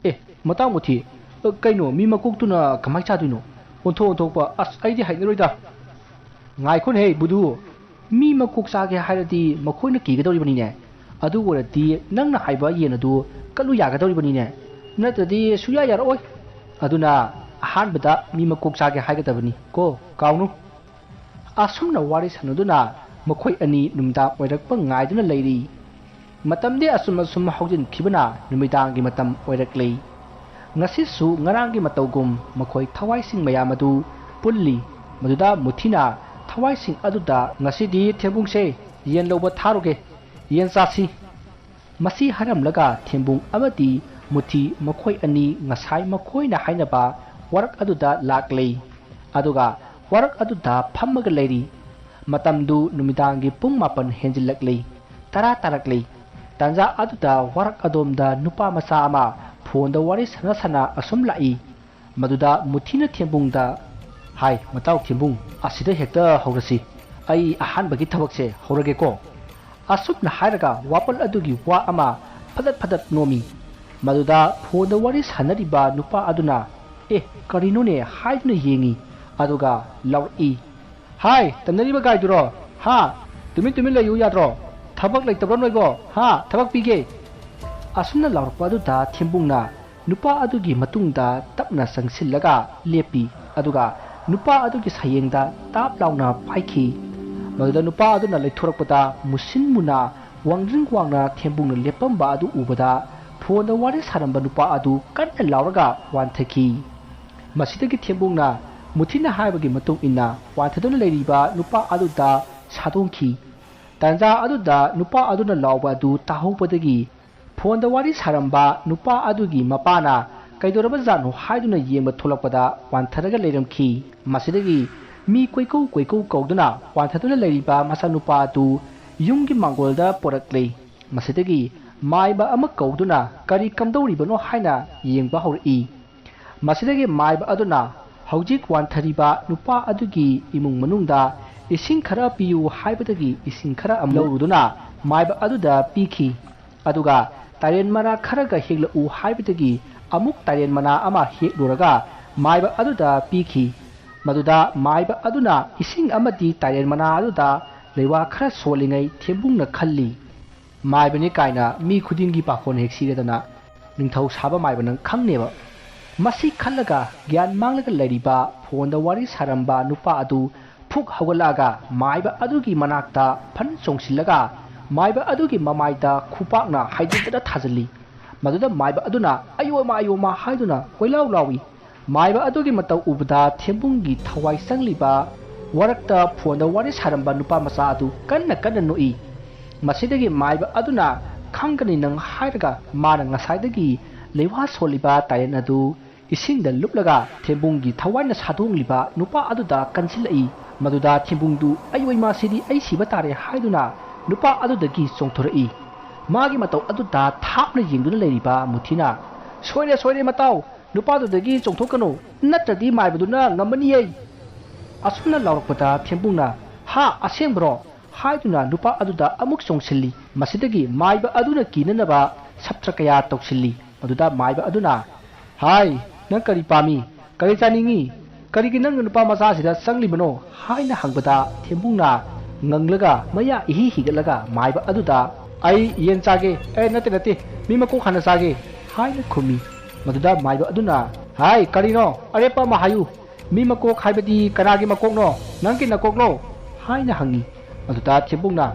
ꯃꯇꯥꯡ ꯃꯨꯊꯤ ꯀꯩꯅꯣ ꯃꯤ ꯃꯀꯣꯛꯇꯨꯅ ꯀꯃꯥꯏꯅ ꯆꯥꯗꯣꯏꯅꯣ ꯑꯣꯟꯊꯣꯛꯄ ꯑꯁ ꯑꯩꯗꯤ ꯍꯩꯅꯔꯣꯏꯗ ꯉꯥꯏꯈꯣꯅꯦ ꯕꯨꯙꯨ ꯃꯤ ꯃꯀꯣꯛ ꯆꯥꯒꯦ ꯍꯥꯏꯔꯗꯤ ꯃꯈꯣꯏꯅ ꯀꯤꯒꯗꯧꯔꯤꯕꯅꯤꯅꯦ ꯑꯗꯨ ꯑꯣꯏꯔꯗꯤ ꯅꯪꯅ ꯍꯥꯏꯕ ꯌꯦꯟ ꯑꯗꯨ ꯀꯠꯂꯨ ꯌꯥꯒꯗꯧꯔꯤꯕꯅꯤꯅꯦ ꯅꯠꯇ꯭ꯔꯗꯤ ꯁꯨꯡꯌꯥ ꯌꯥꯔꯛꯑꯣꯏ ꯑꯗꯨꯅ ꯑꯍꯥꯟꯕꯗ ꯃꯤ ꯃꯀꯣꯛ ꯆꯥꯒꯦ ꯍꯥꯏꯒꯗꯕꯅꯤ ꯀꯣ ꯀꯥꯎꯅꯨ ꯑꯁꯨꯝꯅ ꯋꯥꯔꯤ ꯁꯥꯟꯅꯗꯨꯅ ꯃꯈꯣꯏ ꯑꯅꯤ ꯅꯨꯃꯤꯗꯥꯡ ꯑꯣꯏꯔꯛꯄ ꯉꯥꯏꯗꯨꯅ ꯂꯩꯔꯤ ꯃꯇꯝꯗꯤ ꯑꯁꯨꯝ ꯍꯧꯖꯤꯟꯈꯤꯕꯅ ꯅꯨꯃꯤꯗꯥꯡꯒꯤ ꯃꯇꯝ ꯑꯣꯏꯔꯛꯂꯤ ꯉꯁꯤꯁꯨ ꯉꯔꯥꯡꯒꯤ ꯃꯇꯧꯒꯨꯝ ꯃꯈꯣꯏ ꯊꯋꯥꯏꯁꯤꯡ ꯃꯌꯥꯝ ꯑꯗꯨ ꯄꯨꯜꯂꯤ ꯃꯗꯨꯗ ꯃꯨꯊꯤꯅ ꯊꯋꯥꯏꯁꯤꯡ ꯑꯗꯨꯗ ꯉꯁꯤꯗꯤ ꯊꯦꯝꯕꯨꯡꯁꯦ ꯌꯦꯟ ꯂꯧꯕ ꯊꯥꯔꯨꯒꯦ ꯌꯦꯟ ꯆꯥꯁꯤ ꯃꯁꯤ ꯍꯥꯏꯔꯝꯂꯒ ꯊꯦꯝꯕꯨꯡ ꯑꯃꯗꯤ ꯃꯨꯊꯤ ꯃꯈꯣꯏ ꯑꯅꯤ ꯉꯁꯥꯏ ꯃꯈꯣꯏꯅ ꯍꯥꯏꯅꯕ ꯋꯥꯔꯛ ꯑꯗꯨꯗ ꯂꯥꯛꯂꯤ ꯑꯗꯨꯒ ꯋꯥꯔꯛ ꯑꯗꯨꯗ ꯐꯝꯃꯒ ꯂꯩꯔꯤ ꯃꯇꯝꯗꯨ ꯅꯨꯃꯤꯗꯥꯡꯒꯤ ꯄꯨꯡ 9 ꯍꯦꯟꯖꯤꯜꯂꯛꯂꯤ 10 ꯇꯥꯔꯛꯂꯤ ꯇꯥꯟꯖꯥ ꯑꯗꯨꯗ ꯋꯥꯔꯛ ꯑꯗꯣꯝꯗ ꯅꯨꯄꯥ ꯃꯆꯥ ꯑꯃ ꯐꯣꯟꯗ ꯋꯥꯔꯤ ꯁꯥꯟꯅ ꯑꯁꯨꯝ ꯂꯥꯛꯏ ꯃꯗꯨꯗ ꯃꯨꯊꯤꯅ ꯊꯦꯝꯕꯨꯡꯗ ꯍꯥꯏ ꯃꯇꯥꯎ ꯊꯦꯝꯕꯨꯡ ꯑꯁꯤꯗ ꯍꯦꯛꯇ ꯍꯧꯔꯁꯤ ꯑꯩ ꯑꯍꯥꯟꯕꯒꯤ ꯊꯕꯛꯁꯦ ꯍꯧꯔꯒꯦꯀꯣ ꯑꯁꯨꯝꯅ ꯍꯥꯏꯔꯒ ꯋꯥꯄꯜ ꯑꯗꯨꯒꯤ ꯋꯥ ꯑꯃ ꯐꯗꯠ ꯅꯣꯝꯃꯤ ꯃꯗꯨꯗ ꯐꯣꯟꯗ ꯋꯥꯔꯤ ꯁꯥꯟꯅꯔꯤꯕ ꯅꯨꯄꯥ ꯑꯗꯨꯅ ꯀꯔꯤꯅꯣꯅꯦ ꯍꯥꯏꯗꯨꯅ ꯌꯦꯡꯉꯤ ꯑꯗꯨꯒ ꯂꯥꯎꯔꯛꯏ ꯍꯥꯏ ꯇꯝꯅꯔꯤꯕ ꯒꯥꯏꯗꯨꯔꯣ ꯍꯥ ꯇꯨꯃꯤꯟ ꯂꯩꯌꯨ ꯌꯥꯗ꯭ꯔꯣ ꯊꯕꯛ ꯂꯩꯇꯕ꯭ꯔꯣ ꯅꯣꯏꯕꯣ ꯍꯥ ꯊꯕꯛ ꯄꯤꯒꯦ ꯑꯁꯨꯝꯅ ꯂꯥꯎꯔꯛꯄ ꯑꯗꯨꯗ ꯊꯦꯝꯕꯨꯡꯅ ꯅꯨꯄꯥ ꯑꯗꯨꯒꯤ ꯃꯇꯨꯡꯗ ꯇꯞꯅ ꯆꯪꯁꯤꯜꯂꯒ ꯂꯦꯞꯄꯤ ꯑꯗꯨꯒ ꯅꯨꯄꯥ ꯑꯗꯨꯒꯤ ꯁꯌꯦꯡꯗ ꯇꯥꯞ ꯂꯥꯎꯅ ꯄꯥꯏꯈꯤ ꯃꯗꯨꯗ ꯅꯨꯄꯥ ꯑꯗꯨꯅ ꯂꯩꯊꯣꯔꯛꯄꯗ ꯃꯨꯁꯤꯟ ꯃꯨꯅ ꯋꯥꯡꯗ꯭ꯔꯤꯡ ꯋꯥꯡꯅ ꯊꯦꯝꯕꯨꯡꯅ ꯂꯦꯞꯄꯝꯕ ꯑꯗꯨ ꯎꯕꯗ ꯐꯣꯟꯗ ꯋꯥꯔꯤ ꯁꯥꯔꯝꯕ ꯅꯨꯄꯥ ꯑꯗꯨ ꯀꯟꯅ ꯂꯥꯎꯔꯒ ꯋꯥꯟꯊꯈꯤ ꯃꯁꯤꯗꯒꯤ ꯊꯦꯝꯕꯨꯡꯅ ꯃꯨꯊꯤꯅ ꯍꯥꯏꯕꯒꯤ ꯃꯇꯨꯡ ꯏꯟꯅ ꯋꯥꯟꯊꯗꯨꯅ ꯂꯩꯔꯤꯕ ꯅꯨꯄꯥ ꯑꯗꯨꯗ ꯁꯥꯗꯣꯡꯈꯤ ꯇꯥꯟꯖꯥ ꯑꯗꯨꯗ ꯅꯨꯄꯥ ꯑꯗꯨꯅ ꯂꯥꯎꯕ ꯑꯗꯨ ꯇꯥꯍꯧꯕꯗꯒꯤ ꯐꯣꯟꯗ ꯋꯥꯔꯤ ꯁꯥꯔꯝꯕ ꯅꯨꯄꯥ ꯑꯗꯨꯒꯤ ꯃꯄꯥꯅ ꯀꯩꯗꯧꯔꯕꯖꯥꯠꯅꯣ ꯍꯥꯏꯗꯨꯅ ꯌꯦꯡꯕ ꯊꯣꯛꯂꯛꯄꯗ ꯋꯥꯟꯊꯔꯒ ꯂꯩꯔꯝꯈꯤ ꯃꯁꯤꯗꯒꯤ ꯃꯤ ꯀꯣꯏꯀꯧ ꯀꯧꯗꯨꯅ ꯋꯥꯟꯊꯗꯨꯅ ꯂꯩꯔꯤꯕ ꯃꯆꯥꯅꯨꯄꯥ ꯑꯗꯨ ꯌꯨꯝꯒꯤ ꯃꯥꯡꯒꯣꯜꯗ ꯄꯣꯔꯛꯂꯤ ꯃꯁꯤꯗꯒꯤ माइबा अमा कौदुना करी कमदौरिबनो हाइना येंबा हौरई मसिदगी माइबा अदुना हौजिक वानथरिबा नुपा अदुगी इमुंग मनुंगदा इसिंग खरा पियु हाइबदगी इसिंग खरा अमलौरुदुना माइबा अदुदा पीखी अदुगा तारेन मना खरगा हेगलउ हाइबदगी अमुक तारेन मना अमा हेगलुरगा माइबा अदुदा पीखी मदुदा माइबा अदुना इसिंग अमदी तारेन मना अदुदा लेवा खरा सोलिंगै थेबुंगना खल्ली माइबनी कायना मी खुदिंगी पाखोन हेक सिरेदना निंथौ साबा माइबन खंगनेबा मसी खल्लगा ज्ञान मांगलगा लरिबा फोनदा वारी सारंबा नुपा अदु फुक हौगलागा माइबा अदुगी मनाक्ता फन चोंगसिलगा माइबा अदुगी ममाइदा खुपाकना हाइदिदा थाजली मदुदा माइबा अदुना अयोमा हाइदुना कोइलाउ लावी माइबा अदुगी मतौ उबदा थेंबुंगी थवाई संगलिबा वरक्ता फोनदा वारी सारंबा नुपा मसा अदु कन्ना नुई मसिदगी माइबा अदुना खंगनी नंग हाइरगा माना ngसाइदगी लेवा सोलिबा तायन अदु इसिंगदा लुपलगा थेंबुंगी थवाइना सादोंलिबा नुपा अदुदा कंसिलई मदुदा थेंबुंदु अयोइ मासिदी अइ सिबा तारे हाइदुना नुपा अदुदगी चोंथोरई मागी मतौ अदुदा थापना येंगदुना लेरिबा मुथिना सोइरे मताउ नुपा अदुदगी चोंथोकनो नत्रदी माइबदुना ngambaniye असुना लावरपदा थेंबुंगना हा असेंब्रो हाइदुना नुपा अदुदा अमुक चोंसिल्ली मसिदगी माइबा अदुना कीननबा सप्त्र कया तौसिल्ली मदुदा माइबा अदुना हाय नंग करी पामी करी चानिंगी करीगी नंग नुपा मचासिदा संगलिबनो हाइना हंगबदा थेंबुंगना ngंगलगा मया इहि हिगलगा माइबा अदुदा आई येन चागे नते मी मको खाना चागे हाइना खुमी मदुदा माइबा अदुना हाय करीनो अरेपा महायु मी मको खाइबदी कनागी मकोकनो नंगी नकोकनो हाइना हंगी मदुदा थेंबुंगना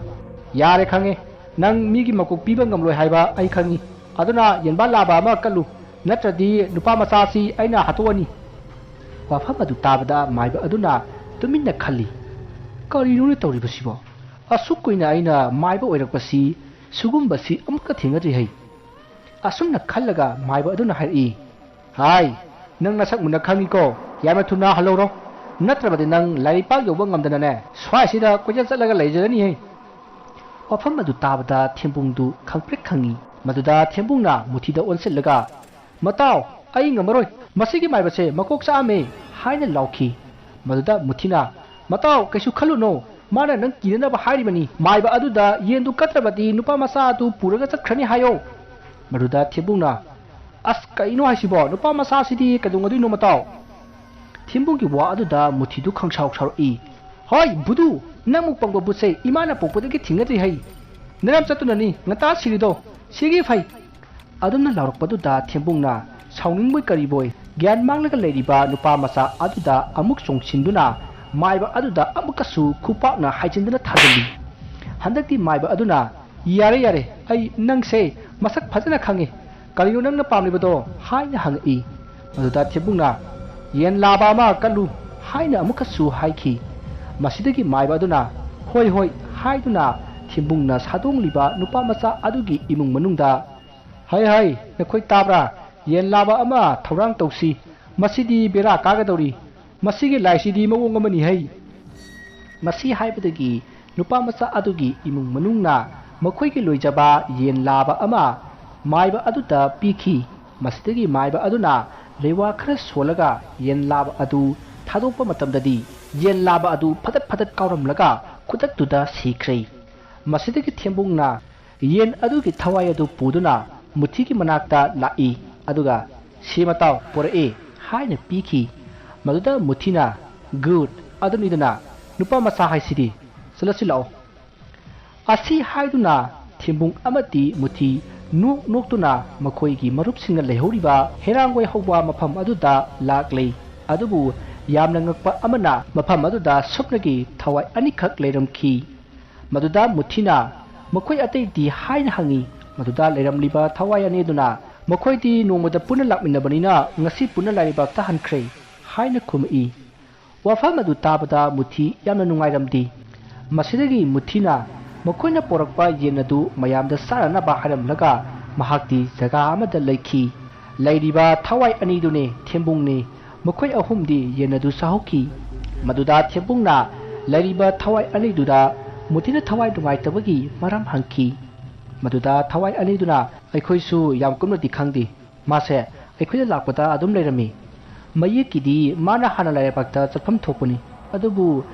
यारे खंगे नंग मीगी मकोक पीबा ngमलोय हाइबा आई खंगी अदुना येनबा लाबा अमा कल्लु नत्रदी नुपा मचासी अइना हातोनी वाफम अदु ताबदा माइबा अदुना तुमिन्ना खल्ली करिनुने तौरिबसिबो असुक कुइना अइना माइबा ओइरकपसि सुगुम्बसि अमुक्का थेंगद्रि है असुमना खल्लगा माइबा अदुना हाइई हाय नंग नसक मुना खंगीको यामा थुना हलौरो नत्रबदि नंग लाइपाक योबा ngमदनाने स्वाइसिदा कोइजा चलगा लैजरनी है वाफम अदु ताबदा थेंबुंगदु खंगप्रेक खंगी मदुदा थेंबुंगना मुथिदा ओनसिलगा मताव अई ngमरोय मसिगी माइबसे मकोक चामे हाइना लाउखी मदुदा मुथिना मताव कैसु खलुनो ꯃꯥꯅ ꯅꯪ ꯀꯤꯅꯅꯕ ꯍꯥꯏꯔꯤꯕꯅꯤ ꯃꯥꯏꯕ ꯑꯗꯨꯗ ꯌꯦꯟꯗꯨ ꯀꯠꯇ꯭ꯔꯕꯗꯤ ꯅꯨꯄꯥ ꯃꯆꯥ ꯑꯗꯨ ꯄꯨꯔꯒ ꯆꯠꯈ꯭ꯔꯅꯤ ꯍꯥꯏꯌꯣ ꯃꯗꯨꯗ ꯊꯦꯝꯕꯨꯡꯅ ꯑꯁ ꯀꯩꯅꯣ ꯍꯥꯏꯁꯤꯕꯣ ꯅꯨꯄꯥ ꯃꯆꯥꯁꯤꯗꯤ ꯀꯩꯗꯧꯉꯗꯣꯏꯅꯣ ꯃꯇꯥꯎ ꯊꯦꯝꯕꯨꯡꯒꯤ ꯋꯥ ꯑꯗꯨꯗ ꯃꯨꯊꯤꯗꯨ ꯈꯪꯁꯥꯎ ꯁꯥꯎꯔꯛꯏ ꯍꯣꯏ ꯕꯨꯗꯨ ꯅꯪ ꯃꯨꯛ ꯄꯪꯕ ꯕꯨꯠꯁꯦ ꯏꯃꯥꯅ ꯄꯣꯛꯄꯗꯒꯤ ꯊꯤꯡꯅꯗ꯭ꯔꯤ ꯍꯩ ꯅꯔꯝ ꯆꯠꯇꯨꯅꯅꯤ ꯉꯇꯥ ꯁꯤꯔꯤꯗꯣ ꯁꯤꯒꯤ ꯐꯩ ꯑꯗꯨꯝꯅ ꯂꯥꯎꯔꯛꯄꯗꯨꯗ ꯊꯦꯝꯕꯨꯡꯅ ꯁꯥꯎꯅꯤꯡꯕꯣꯏ ꯀꯔꯤꯕꯣꯏ ꯒ꯭ꯌꯥꯟ ꯃꯥꯡꯂꯒ ꯂꯩꯔꯤꯕ ꯅꯨꯄꯥ ꯃꯆꯥ ꯑꯗꯨꯗ ꯑꯃꯨꯛ ꯆꯣꯡꯁꯤꯟꯗꯨꯅ ꯃꯥꯏꯕ ꯑꯗꯨꯗ ꯑꯃꯨꯛꯀꯁꯨ ꯈꯨꯄꯥꯛꯅ ꯍꯥꯏꯖꯤꯟꯗꯨꯅ ꯊꯥꯖꯤꯜꯂꯤ ꯍꯟꯗꯛꯇꯤ ꯃꯥꯏꯕ ꯑꯗꯨꯅ ꯌꯥꯔꯦ ꯌꯥꯔꯦ ꯑꯩ ꯅꯪꯁꯦ ꯃꯁꯛ ꯐꯖꯅ ꯈꯪꯉꯤ ꯀꯔꯤꯅꯣ ꯅꯪꯅ ꯄꯥꯝꯂꯤꯕꯗꯣ ꯍꯥꯏꯅ ꯍꯪꯉꯛꯏ ꯃꯗꯨꯗ ꯊꯦꯝꯕꯨꯡꯅ ꯌꯦꯟ ꯂꯥꯕ ꯑꯃ ꯀꯠꯂꯨ ꯍꯥꯏꯅ ꯑꯃꯨꯛꯀꯁꯨ ꯍꯥꯏꯈꯤ ꯃꯁꯤꯗꯒꯤ ꯃꯥꯏꯕ ꯑꯗꯨꯅ ꯍꯣꯏ ꯍꯣꯏ ꯍꯥꯏꯗꯨꯅ ꯊꯦꯝꯕꯨꯡꯅ ꯁꯥꯗꯣꯡꯂꯤꯕ ꯅꯨꯄꯥ ꯃꯆꯥ ꯑꯗꯨꯒꯤ ꯏꯃꯨꯡ ꯃꯅꯨꯡꯗ ꯍꯩ ꯍꯩ ꯅꯈꯣꯏ ꯇꯥꯕ꯭ꯔꯥ ꯌꯦꯟ ꯂꯥꯕ ꯑꯃ ꯊꯧꯔꯥꯡ ꯇꯧꯁꯤ ꯃꯁꯤꯗꯤ ꯕꯦꯔꯥ ꯀꯥꯒꯗꯧꯔꯤ ꯃꯁꯤꯒꯤ ꯂꯥꯏꯁꯤꯗꯤ ꯃꯑꯣꯡ ꯑꯃꯅꯤ ꯍꯩ ꯃꯁꯤ ꯍꯥꯏꯕꯗꯒꯤ ꯅꯨꯄꯥ ꯃꯆꯥ ꯑꯗꯨꯒꯤ ꯏꯃꯨꯡ ꯃꯅꯨꯡꯅ ꯃꯈꯣꯏꯒꯤ ꯂꯣꯏꯖꯕ ꯌꯦꯟ ꯂꯥꯕ ꯑꯃ ꯃꯥꯏꯕ ꯑꯗꯨꯗ ꯄꯤꯈꯤ ꯃꯁꯤꯗꯒꯤ ꯃꯥꯏꯕ ꯑꯗꯨꯅ ꯂꯩꯋꯥ ꯈꯔ ꯁꯣꯜꯂꯒ ꯌꯦꯟ ꯂꯥꯕ ꯑꯗꯨ ꯊꯥꯗꯣꯛꯄ ꯃꯇꯝꯗꯗꯤ ꯌꯦꯟ ꯂꯥꯕ ꯑꯗꯨ ꯐꯗꯠ ꯐꯗꯠ ꯀꯥꯎꯔꯝꯂꯒ ꯈꯨꯗꯛꯇꯨꯗ ꯁꯤꯈ꯭ꯔꯦ ꯃꯁꯤꯗꯒꯤ ꯊꯦꯝꯕꯨꯡꯅ ꯌꯦꯟ ꯑꯗꯨꯒꯤ ꯊꯋꯥꯏ ꯑꯗꯨ ꯄꯨꯗꯨꯅ ꯃꯨꯊꯤꯒꯤ ꯃꯅꯥꯛꯇ ꯂꯥꯛꯏ ꯑꯗꯨꯒ ꯁꯤ ꯃꯇꯥꯎ ꯄꯣꯔꯛꯑꯦ ꯍꯥꯏꯅ ꯄꯤꯈꯤ ꯃꯗꯨꯗ ꯃꯨꯊꯤꯅ ꯒꯨꯗ ꯑꯗꯨꯅꯤꯗꯅ ꯅꯨꯄꯥ ꯃꯆꯥ ꯍꯥꯏꯁꯤꯗꯤ ꯆꯠꯂꯁꯤ ꯂꯥꯛꯑꯣ ꯑꯁꯤ ꯍꯥꯏꯗꯨꯅ ꯊꯦꯝꯕꯨꯡ ꯑꯃꯗꯤ ꯃꯨꯊꯤ ꯅꯣꯛꯇꯨꯅ ꯃꯈꯣꯏꯒꯤ ꯃꯔꯨꯞꯁꯤꯡꯅ ꯂꯩꯍꯧꯔꯤꯕ ꯍꯩꯔꯥꯡꯒꯣꯏ ꯍꯧꯕ ꯃꯐꯝ ꯑꯗꯨꯗ ꯂꯥꯛꯂꯦ ꯑꯗꯨꯕꯨ ꯌꯥꯝꯅ ꯉꯛꯄ ꯑꯃꯅ ꯃꯐꯝ ꯑꯗꯨꯗ ꯁꯨꯞꯅꯒꯤ ꯊꯋꯥꯏ ꯑꯅꯤꯈꯛ ꯂꯩꯔꯝꯈꯤ ꯃꯗꯨꯗ ꯃꯨꯊꯤꯅ ꯃꯈꯣꯏ ꯑꯇꯩꯗꯤ ꯍꯥꯏꯅ ꯍꯪꯉꯤ ꯃꯗꯨꯗ ꯂꯩꯔꯝꯂꯤꯕ ꯊꯋꯥꯏ ꯑꯅꯤ ꯑꯗꯨꯅ ꯃꯈꯣꯏꯗꯤ ꯅꯣꯡꯃꯗ ꯄꯨꯟꯅ ꯂꯥꯛꯃꯤꯟꯅꯕꯅꯤꯅ ꯉꯁꯤ ꯄꯨꯟꯅ ꯂꯥꯏꯔꯩꯕꯥꯛꯇ ꯍꯟꯈ꯭ꯔꯦ ꯍꯥꯏꯅ ꯈꯨꯝꯃꯛꯏ ꯋꯥꯐꯝ ꯑꯗꯨ ꯇꯥꯕꯗ ꯃꯨꯊꯤ ꯌꯥꯝꯅ ꯅꯨꯡꯉꯥꯏꯔꯝꯗꯦ ꯃꯁꯤꯗꯒꯤ ꯃꯨꯊꯤꯅ ꯃꯈꯣꯏꯅ ꯄꯣꯔꯛꯄ ꯌꯦꯟ ꯑꯗꯨ ꯃꯌꯥꯝꯗ ꯆꯥꯅꯅꯕ ꯍꯥꯏꯔꯝꯂꯒ ꯃꯍꯥꯛꯇꯤ ꯖꯒꯥ ꯑꯃꯗ ꯂꯩꯈꯤ ꯂꯩꯔꯤꯕ ꯊꯋꯥꯏ ꯑꯅꯤꯗꯨꯅꯦ ꯊꯦꯝꯕꯨꯡꯅꯦ ꯃꯈꯣꯏ ꯑꯍꯨꯝꯗꯤ ꯌꯦꯟ ꯑꯗꯨ ꯆꯥꯍꯧꯈꯤ ꯃꯗꯨꯗ ꯊꯦꯝꯕꯨꯡꯅ ꯂꯩꯔꯤꯕ ꯊꯋꯥꯏ ꯑꯅꯤꯗꯨꯗ ꯃꯨꯊꯤꯅ ꯊꯋꯥꯏ ꯅꯨꯡꯉꯥꯏꯇꯕꯒꯤ ꯃꯔꯝ ꯍꯪꯈꯤ ꯃꯗꯨꯗ ꯊꯋꯥꯏ ꯑꯅꯤꯗꯨꯅ ꯑꯩꯈꯣꯏꯁꯨ ꯌꯥꯝ ꯀꯨꯞꯅꯗꯤ ꯈꯪꯗꯦ ꯃꯥꯁꯦ ꯑꯩꯈꯣꯏꯗ ꯂꯥꯛꯄꯗ ꯑꯗꯨꯝ ꯂꯩꯔꯝꯃꯤ ꯃꯌꯦꯛꯀꯤꯗꯤ ꯃꯥꯅ ꯍꯥꯟꯅ ꯂꯥꯏꯔꯩꯕꯥꯛꯇ ꯆꯠꯐꯝ ꯊꯣꯛꯄꯅꯤ ꯑꯗꯨꯕꯨ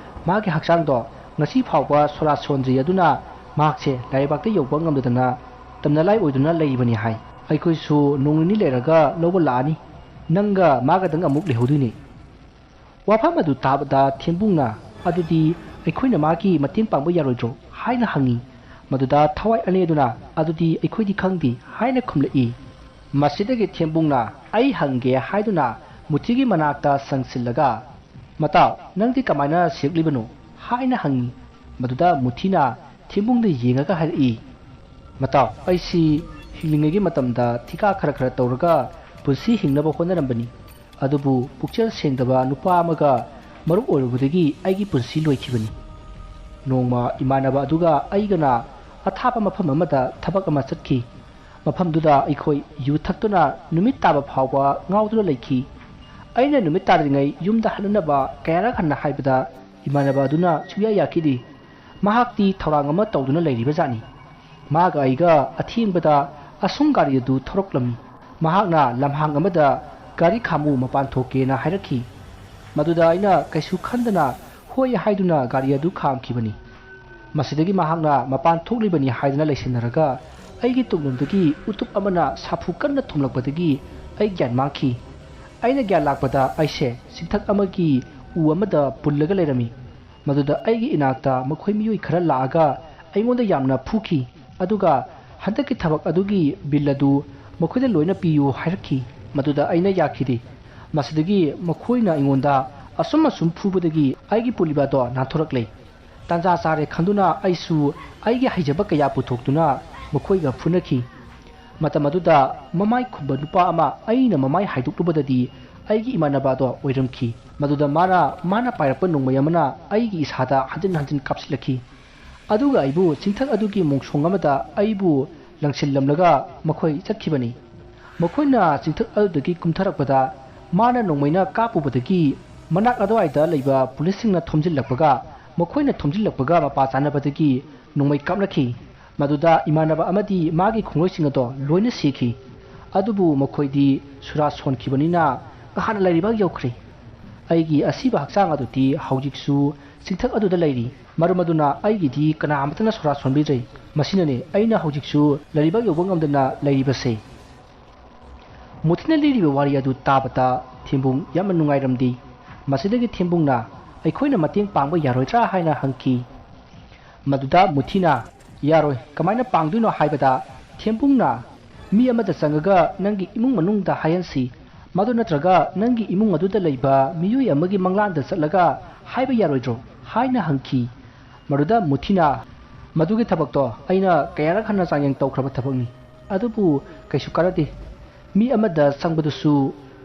ꯃꯥꯒꯤ ꯍꯛꯆꯥꯡꯗꯣ ꯉꯁꯤ ꯐꯥꯎꯕ ꯁꯣꯔꯥ ꯁꯣꯟꯗ꯭ꯔꯤ ꯑꯗꯨꯅ ꯃꯍꯥꯛꯁꯦ ꯂꯥꯏꯔꯩꯕꯥꯛꯇ ꯌꯧꯕ ꯉꯝꯗꯗꯅ ꯇꯝꯅꯂꯥꯏ ꯑꯣꯏꯗꯨꯅ ꯂꯩꯕꯅꯤ ꯍꯥꯏ ꯑꯩꯈꯣꯏꯁꯨ ꯅꯣꯡ ꯅꯤꯅꯤ ꯂꯩꯔꯒ ꯂꯧꯕ ꯂꯥꯛꯑꯅꯤ ꯅꯪꯒ ꯃꯥꯒꯗꯪ ꯑꯃꯨꯛ ꯂꯩꯍꯧꯗꯣꯏꯅꯤ ꯋꯥꯐꯝ ꯑꯗꯨ ꯇꯥꯕꯗ ꯊꯦꯝꯕꯨꯡꯅ ꯑꯗꯨꯗꯤ ꯑꯩꯈꯣꯏꯅ ꯃꯥꯒꯤ ꯃꯇꯦꯡ ꯄꯥꯡꯕ ꯌꯥꯔꯣꯏꯗ꯭ꯔꯣ ꯍꯥꯏꯅ ꯍꯪꯉꯤ ꯃꯗꯨꯗ ꯊꯋꯥꯏ ꯑꯅꯤ ꯑꯗꯨꯅ ꯑꯗꯨꯗꯤ ꯑꯩꯈꯣꯏꯗꯤ ꯈꯪꯗꯦ ꯍꯥꯏꯅ ꯈꯨꯝꯂꯛꯏ ꯃꯁꯤꯗꯒꯤ ꯊꯦꯝꯕꯨꯡꯅ ꯑꯩ ꯍꯪꯒꯦ ꯍꯥꯏꯗꯨꯅ ꯃꯨꯊꯤꯒꯤ ꯃꯅꯥꯛꯇ ꯆꯪꯁꯤꯜꯂꯒ ꯃꯇꯥꯎ ꯅꯪꯗꯤ ꯀꯃꯥꯏꯅ ꯁꯤꯔꯛꯂꯤꯕꯅꯣ ꯍꯥꯏꯅ ꯍꯪꯉꯤ ꯃꯗꯨꯗ ꯃꯨꯊꯤꯅ ꯊꯦꯝꯕꯨꯡꯗ ꯌꯦꯡꯉꯒ ꯍꯥꯏꯔꯛꯏ ꯃꯇꯥꯎ ꯑꯩꯁꯤ ꯍꯤꯡꯂꯤꯉꯩꯒꯤ ꯃꯇꯝꯗ ꯊꯤꯀꯥ ꯈꯔ ꯈꯔ ꯇꯧꯔꯒ ꯄꯨꯟꯁꯤ ꯍꯤꯡꯅꯕ ꯍꯣꯠꯅꯔꯝꯕꯅꯤ ꯑꯗꯨꯕꯨ ꯄꯨꯛꯆꯦꯜ ꯁꯦꯡꯗꯕ ꯅꯨꯄꯥ ꯑꯃꯒ ꯃꯔꯨꯞ ꯑꯣꯏꯔꯨꯕꯗꯒꯤ ꯑꯩꯒꯤ ꯄꯨꯟꯁꯤ ꯂꯣꯏꯈꯤꯕꯅꯤ ꯅꯣꯡꯃ ꯏꯃꯥꯟꯅꯕ ꯑꯗꯨꯒ ꯑꯩꯒꯅ ꯑꯊꯥꯞꯄ ꯃꯐꯝ ꯑꯃꯗ ꯊꯕꯛ ꯑꯃ ꯆꯠꯈꯤ ꯃꯐꯝꯗꯨꯗ ꯑꯩꯈꯣꯏ ꯌꯨ ꯊꯛꯇꯨꯅ ꯅꯨꯃꯤꯠ ꯇꯥꯕ ꯐꯥꯎꯕ ꯉꯥꯎꯗꯨꯅ ꯂꯩꯈꯤ ꯑꯩꯅ ꯅꯨꯃꯤꯠ ꯇꯥꯗ꯭ꯔꯤꯉꯩ ꯌꯨꯝꯗ ꯍꯟꯅꯅꯕ ꯀꯌꯥꯔꯛ ꯍꯟꯅ ꯍꯥꯏꯕꯗ ꯏꯃꯥꯟꯅꯕ ꯑꯗꯨꯅ ꯁꯨꯡꯌꯥ ꯌꯥꯈꯤꯗꯦ ꯃꯍꯥꯛꯇꯤ ꯊꯧꯔꯥꯡ ꯑꯃ ꯇꯧꯗꯨꯅ ꯂꯩꯔꯤꯕꯖꯥꯠꯅꯤ ꯃꯥꯒ ꯑꯩꯒ ꯑꯊꯦꯡꯕꯗ ꯑꯁꯨꯝ ꯒꯥꯔꯤ ꯑꯗꯨ ꯊꯧꯔꯛꯂꯝꯃꯤ ꯃꯍꯥꯛꯅ ꯂꯝꯍꯥꯡ ꯑꯃꯗ ꯒꯥꯔꯤ ꯈꯥꯝꯃꯨ ꯃꯄꯥꯟ ꯊꯣꯛꯀꯦꯅ ꯍꯥꯏꯔꯛꯈꯤ ꯃꯗꯨꯗ ꯑꯩꯅ ꯀꯩꯁꯨ ꯈꯟꯗꯅ ꯍꯣꯏ ꯍꯥꯏꯗꯨꯅ ꯒꯥꯔꯤ ꯑꯗꯨ ꯈꯥꯝꯈꯤꯕꯅꯤ ꯃꯁꯤꯗꯒꯤ ꯃꯍꯥꯛꯅ ꯃꯄꯥꯟ ꯊꯣꯛꯂꯤꯕꯅꯤ ꯍꯥꯏꯗꯨꯅ ꯂꯩꯁꯤꯟꯅꯔꯒ ꯑꯩꯒꯤ ꯇꯨꯡꯂꯣꯝꯗꯒꯤ ꯎꯇꯨꯞ ꯑꯃꯅ ꯁꯥꯐꯨ ꯀꯟꯅ ꯊꯣꯝꯂꯛꯄꯗꯒꯤ ꯑꯩ ꯒ꯭ꯌꯥꯟ ꯃꯥꯡꯈꯤ ꯑꯩꯅ ꯒ꯭ꯌꯥꯟ ꯂꯥꯛꯄꯗ ꯑꯩꯁꯦ ꯆꯤꯡꯊꯛ ꯑꯃꯒꯤ ꯎ ꯑꯃꯗ ꯄꯨꯜꯂꯒ ꯂꯩꯔꯝꯃꯤ ꯃꯗꯨꯗ ꯑꯩꯒꯤ ꯏꯅꯥꯛꯇ ꯃꯈꯣꯏ ꯃꯤꯑꯣꯏ ꯈꯔ ꯂꯥꯛꯑꯒ ꯑꯩꯉꯣꯟꯗ ꯌꯥꯝꯅ ꯐꯨꯈꯤ ꯑꯗꯨꯒ ꯍꯟꯗꯛꯀꯤ ꯊꯕꯛ ꯑꯗꯨꯒꯤ ꯕꯤꯜ ꯑꯗꯨ ꯃꯈꯣꯏꯗ ꯂꯣꯏꯅ ꯄꯤꯌꯨ ꯍꯥꯏꯔꯛꯈꯤ ꯃꯗꯨꯗ ꯑꯩꯅ ꯌꯥꯈꯤꯗꯦ ꯃꯁꯤꯗꯒꯤ ꯃꯈꯣꯏꯅ ꯑꯩꯉꯣꯟꯗ ꯑꯁꯨꯝ ꯐꯨꯕꯗꯒꯤ ꯑꯩꯒꯤ ꯄꯨꯜꯂꯤꯕꯗꯣ ꯅꯥꯟꯊꯣꯔꯛꯂꯦ ꯇꯥꯟꯖꯥ ꯆꯥꯔꯦ ꯈꯪꯗꯨꯅ ꯑꯩꯁꯨ ꯑꯩꯒꯤ ꯍꯩꯖꯕ ꯀꯌꯥ ꯄꯨꯊꯣꯛꯇꯨꯅ ꯃꯈꯣꯏꯒ ꯐꯨꯅꯈꯤ ꯃꯇꯝ ꯑꯗꯨꯗ ꯃꯃꯥꯏ ꯈꯨꯝꯕ ꯅꯨꯄꯥ ꯑꯃ ꯑꯩꯅ ꯃꯃꯥꯏ ꯍꯥꯏꯗꯣꯛꯂꯨꯕꯗꯗꯤ ꯑꯩꯒꯤ ꯏꯃꯥꯟꯅꯕꯗꯣ ꯑꯣꯏꯔꯝꯈꯤ ꯃꯗꯨꯗ ꯃꯥꯅ ꯄꯥꯏꯔꯛꯄ ꯅꯣꯡꯃꯩ ꯑꯃꯅ ꯑꯩꯒꯤ ꯏꯁꯥꯗ ꯍꯟꯖꯤꯟ ꯍꯟꯖꯤꯟ ꯀꯥꯞꯁꯤꯜꯂꯛꯈꯤ ꯑꯗꯨꯒ ꯑꯩꯕꯨ ꯆꯤꯡꯊꯛ ꯑꯗꯨꯒꯤ ꯃꯣꯡꯁꯣꯡ ꯑꯃꯗ ꯑꯩꯕꯨ ꯂꯪꯁꯤꯜꯂꯝꯂꯒ ꯃꯈꯣꯏ ꯆꯠꯈꯤꯕꯅꯤ ꯃꯈꯣꯏꯅ ꯆꯤꯡꯊꯛ ꯑꯗꯨꯗꯒꯤ ꯀꯨꯝꯊꯔꯛꯄꯗ ꯃꯥꯅ ꯅꯣꯡꯃꯩꯅ ꯀꯥꯞꯄꯨꯕꯗꯒꯤ ꯃꯅꯥꯛ ꯑꯗꯨꯋꯥꯏꯗ ꯂꯩꯕ ꯄꯨꯂꯤꯁꯁꯤꯡꯅ ꯊꯣꯝꯖꯤꯜꯂꯛꯄꯒ ꯃꯈꯣꯏꯅ ꯊꯣꯝꯖꯤꯜꯂꯛꯄꯒ ꯃꯄꯥ ꯆꯥꯅꯕꯗꯒꯤ ꯅꯣꯡꯃꯩ ꯀꯥꯞꯅꯈꯤ ꯃꯗꯨꯗ ꯏꯃꯥꯟꯅꯕ ꯑꯃꯗꯤ ꯃꯥꯒꯤ ꯈꯣꯡꯂꯣꯏꯁꯤꯡ ꯑꯗꯣ ꯂꯣꯏꯅ ꯁꯤꯈꯤ ꯑꯗꯨꯕꯨ ꯃꯈꯣꯏꯗꯤ ꯁꯨꯔꯥ ꯁꯣꯟꯈꯤꯕꯅꯤꯅ ꯍꯥꯟꯅ ꯂꯩꯔꯤꯕ ꯌꯧꯈ꯭ꯔꯦ ꯑꯩꯒꯤ ꯑꯁꯤꯕ ꯍꯛꯆꯥꯡ ꯑꯗꯨꯗꯤ ꯍꯧꯖꯤꯛꯁꯨ ꯆꯤꯡꯊꯛ ꯑꯗꯨꯗ ꯂꯩꯔꯤ ꯃꯔꯃꯗꯨꯅ ꯑꯩꯒꯤꯗꯤ ꯀꯅꯥꯃꯇꯅ ꯁꯣꯔꯥ ꯁꯣꯟꯕꯤꯗ꯭ꯔꯦ ꯃꯁꯤꯅꯅꯦ ꯑꯩꯅ ꯍꯧꯖꯤꯛꯁꯨ ꯂꯩꯔꯤꯕ ꯌꯧꯕ ꯉꯝꯗꯅ ꯂꯩꯔꯤꯕꯁꯦ ꯃꯨꯊꯤꯅ ꯂꯤꯔꯤꯕ ꯋꯥꯔꯤ ꯑꯗꯨ ꯇꯥꯕꯗ ꯊꯦꯝꯕꯨꯡ ꯌꯥꯝꯅ ꯅꯨꯡꯉꯥꯏꯔꯝꯗꯦ ꯃꯁꯤꯗꯒꯤ ꯊꯦꯝꯕꯨꯡꯅ ꯑꯩꯈꯣꯏꯅ ꯃꯇꯦꯡ ꯄꯥꯡꯕ ꯌꯥꯔꯣꯏꯗ꯭ꯔꯥ ꯍꯥꯏꯅ ꯍꯪꯈꯤ ꯃꯗꯨꯗ ꯃꯨꯊꯤꯅ ꯌꯥꯔꯣꯏ ꯀꯃꯥꯏꯅ ꯄꯥꯡꯗꯣꯏꯅꯣ ꯍꯥꯏꯕꯗ ꯊꯦꯝꯕꯨꯡꯅ ꯃꯤ ꯑꯃꯗ ꯆꯪꯉꯒ ꯅꯪꯒꯤ ꯏꯃꯨꯡ ꯃꯅꯨꯡꯗ ꯍꯥꯏꯍꯟꯁꯤ ꯃꯗꯨ ꯅꯠꯇ꯭ꯔꯒ ꯅꯪꯒꯤ ꯏꯃꯨꯡ ꯑꯗꯨꯗ ꯂꯩꯕ ꯃꯤꯑꯣꯏ ꯑꯃꯒꯤ ꯃꯪꯂꯥꯟꯗ ꯆꯠꯂꯒ ꯍꯥꯏꯕ ꯌꯥꯔꯣꯏꯗ꯭ꯔꯣ ꯍꯥꯏꯅ ꯍꯪꯈꯤ ꯃꯗꯨꯗ ꯃꯨꯊꯤꯅ ꯃꯗꯨꯒꯤ ꯊꯕꯛꯇꯣ ꯑꯩꯅ ꯀꯌꯥꯔꯛ ꯍꯟꯅ ꯆꯥꯡꯌꯦꯡ ꯇꯧꯈ꯭ꯔꯕ ꯊꯕꯛꯅꯤ ꯑꯗꯨꯕꯨ ꯀꯩꯁꯨ ꯀꯥꯟꯅꯗꯦ ꯃꯤ ꯑꯃꯗ ꯆꯪꯕꯗꯨꯁꯨ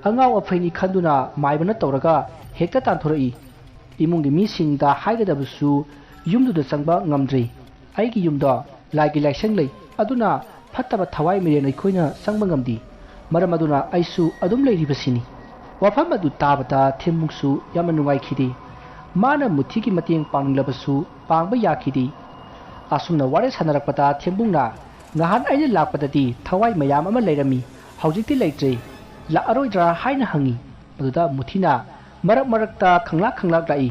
ꯑꯉꯥꯎ ꯑꯐꯩꯅꯤ ꯈꯟꯗꯨꯅ ꯃꯥꯏꯕꯅ ꯇꯧꯔꯒ ꯍꯦꯛꯇ ꯇꯥꯟꯊꯣꯔꯛꯏ ꯏꯃꯨꯡꯒꯤ ꯃꯤꯁꯤꯡꯗ ꯍꯥꯏꯒꯗꯕꯁꯨ ꯌꯨꯝꯗꯨꯗ ꯆꯪꯕ ꯉꯝꯗ꯭ꯔꯤ ꯑꯩꯒꯤ ꯌꯨꯝꯗꯣ ꯂꯥꯏꯒꯤ ꯂꯥꯏꯁꯪ ꯂꯩ ꯑꯗꯨꯅ ꯐꯠꯇꯕ ꯊꯋꯥꯏ ꯃꯤꯔꯦꯟ ꯑꯩꯈꯣꯏꯅ ꯆꯪꯕ ꯉꯝꯗꯦ ꯃꯔꯝ ꯑꯗꯨꯅ ꯑꯩꯁꯨ ꯑꯗꯨꯝ ꯂꯩꯔꯤꯕꯁꯤꯅꯤ ꯋꯥꯐꯝ ꯑꯗꯨ ꯇꯥꯕꯗ ꯊꯦꯝꯕꯨꯡꯁꯨ ꯌꯥꯝꯅ ꯅꯨꯡꯉꯥꯏꯈꯤꯗꯦ ꯃꯥꯅ ꯃꯨꯊꯤꯒꯤ ꯃꯇꯦꯡ ꯄꯥꯡꯅꯤꯡꯂꯕꯁꯨ ꯄꯥꯡꯕ ꯌꯥꯈꯤꯗꯦ ꯑꯁꯨꯝꯅ ꯋꯥꯔꯤ ꯁꯥꯟꯅꯔꯛꯄꯗ ꯊꯦꯝꯕꯨꯡꯅ ꯉꯍꯥꯟ ꯑꯩꯅ ꯂꯥꯛꯄꯗꯗꯤ ꯊꯋꯥꯏ ꯃꯌꯥꯝ ꯑꯃ ꯂꯩꯔꯝꯃꯤ ꯍꯧꯖꯤꯛꯇꯤ ꯂꯩꯇ꯭ꯔꯦ ꯂꯥꯛꯑꯔꯣꯏꯗ꯭ꯔꯥ ꯍꯥꯏꯅ ꯍꯪꯉꯤ ꯑꯗꯨꯗ ꯃꯨꯊꯤꯅ ꯃꯔꯛ ꯃꯔꯛꯇ ꯈꯪꯂꯥꯛ ꯂꯥꯛꯏ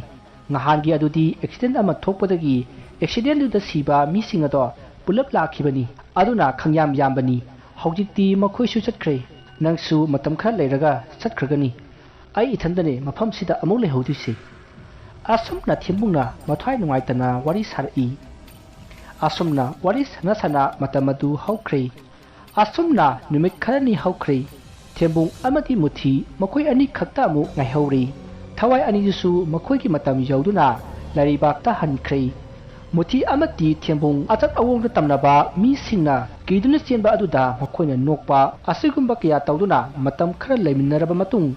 ꯅꯍꯥꯟꯒꯤ ꯑꯗꯨꯗꯤ ꯑꯦꯛꯁꯤꯗꯦꯟ ꯑꯃ ꯊꯣꯛꯄꯗꯒꯤ ꯑꯦꯛꯁꯤꯗꯦꯟꯗꯨꯗ ꯁꯤꯕ ꯃꯤꯁꯤꯡ ꯑꯗꯣ ꯄꯨꯂꯞ ꯂꯥꯛꯈꯤꯕꯅꯤ ꯑꯗꯨꯅ ꯈꯪꯌꯥꯝ ꯌꯥꯝꯕꯅꯤ ꯍꯧꯖꯤꯛꯇꯤ ꯃꯈꯣꯏꯁꯨ ꯆꯠꯈ꯭ꯔꯦ ꯅꯪꯁꯨ ꯃꯇꯝ ꯈꯔ ꯂꯩꯔꯒ ꯆꯠꯈ꯭ꯔꯒꯅꯤ ꯑꯩ ꯏꯊꯟꯗꯅꯦ ꯃꯐꯝꯁꯤꯗ ꯑꯃꯨꯛ ꯂꯩꯍꯧꯗꯣꯏꯁꯦ ꯑꯁꯨꯝꯅ ꯊꯦꯝꯕꯨꯡꯅ ꯃꯊ꯭ꯋꯥꯏ ꯅꯨꯡꯉꯥꯏꯇꯅ ꯋꯥꯔꯤ ꯁꯥꯔꯛꯏ ꯑꯁꯨꯝꯅ ꯋꯥꯔꯤ ꯁꯥꯟꯅ ꯃꯇꯝ ꯑꯗꯨ ꯍꯧꯈ꯭ꯔꯦ ꯑꯁꯨꯝꯅ ꯅꯨꯃꯤꯠ ꯈꯔꯅꯤ ꯍꯧꯈ꯭ꯔꯦ ꯊꯦꯝꯕꯨꯡ ꯑꯃꯗꯤ ꯃꯨꯊꯤ ꯃꯈꯣꯏ ꯑꯅꯤ ꯈꯛꯇ ꯑꯃꯨꯛ ꯉꯥꯏꯍꯧꯔꯤ ꯊꯋꯥꯏ ꯑꯅꯤꯗꯨꯁꯨ ꯃꯈꯣꯏꯒꯤ ꯃꯇꯝ ꯌꯧꯗꯨꯅ ꯂꯩꯔꯩꯕꯥꯛꯇ ꯍꯟꯈ꯭ꯔꯦ ꯃꯨꯊꯤ ꯑꯃꯗꯤ ꯊꯦꯝꯕꯨꯡ ꯑꯆꯠ ꯑꯋꯣꯡꯗ ꯇꯝꯅꯕ ꯃꯤꯁꯤꯡꯅ ꯀꯤꯗꯨꯅ ꯆꯦꯟꯕ ꯑꯗꯨꯗ ꯃꯈꯣꯏꯅ ꯅꯣꯛꯄ ꯑꯁꯤꯒꯨꯝꯕ ꯀꯌꯥ ꯇꯧꯗꯨꯅ ꯃꯇꯝ ꯈꯔ ꯂꯩꯃꯤꯟꯅꯔꯕ ꯃꯇꯨꯡ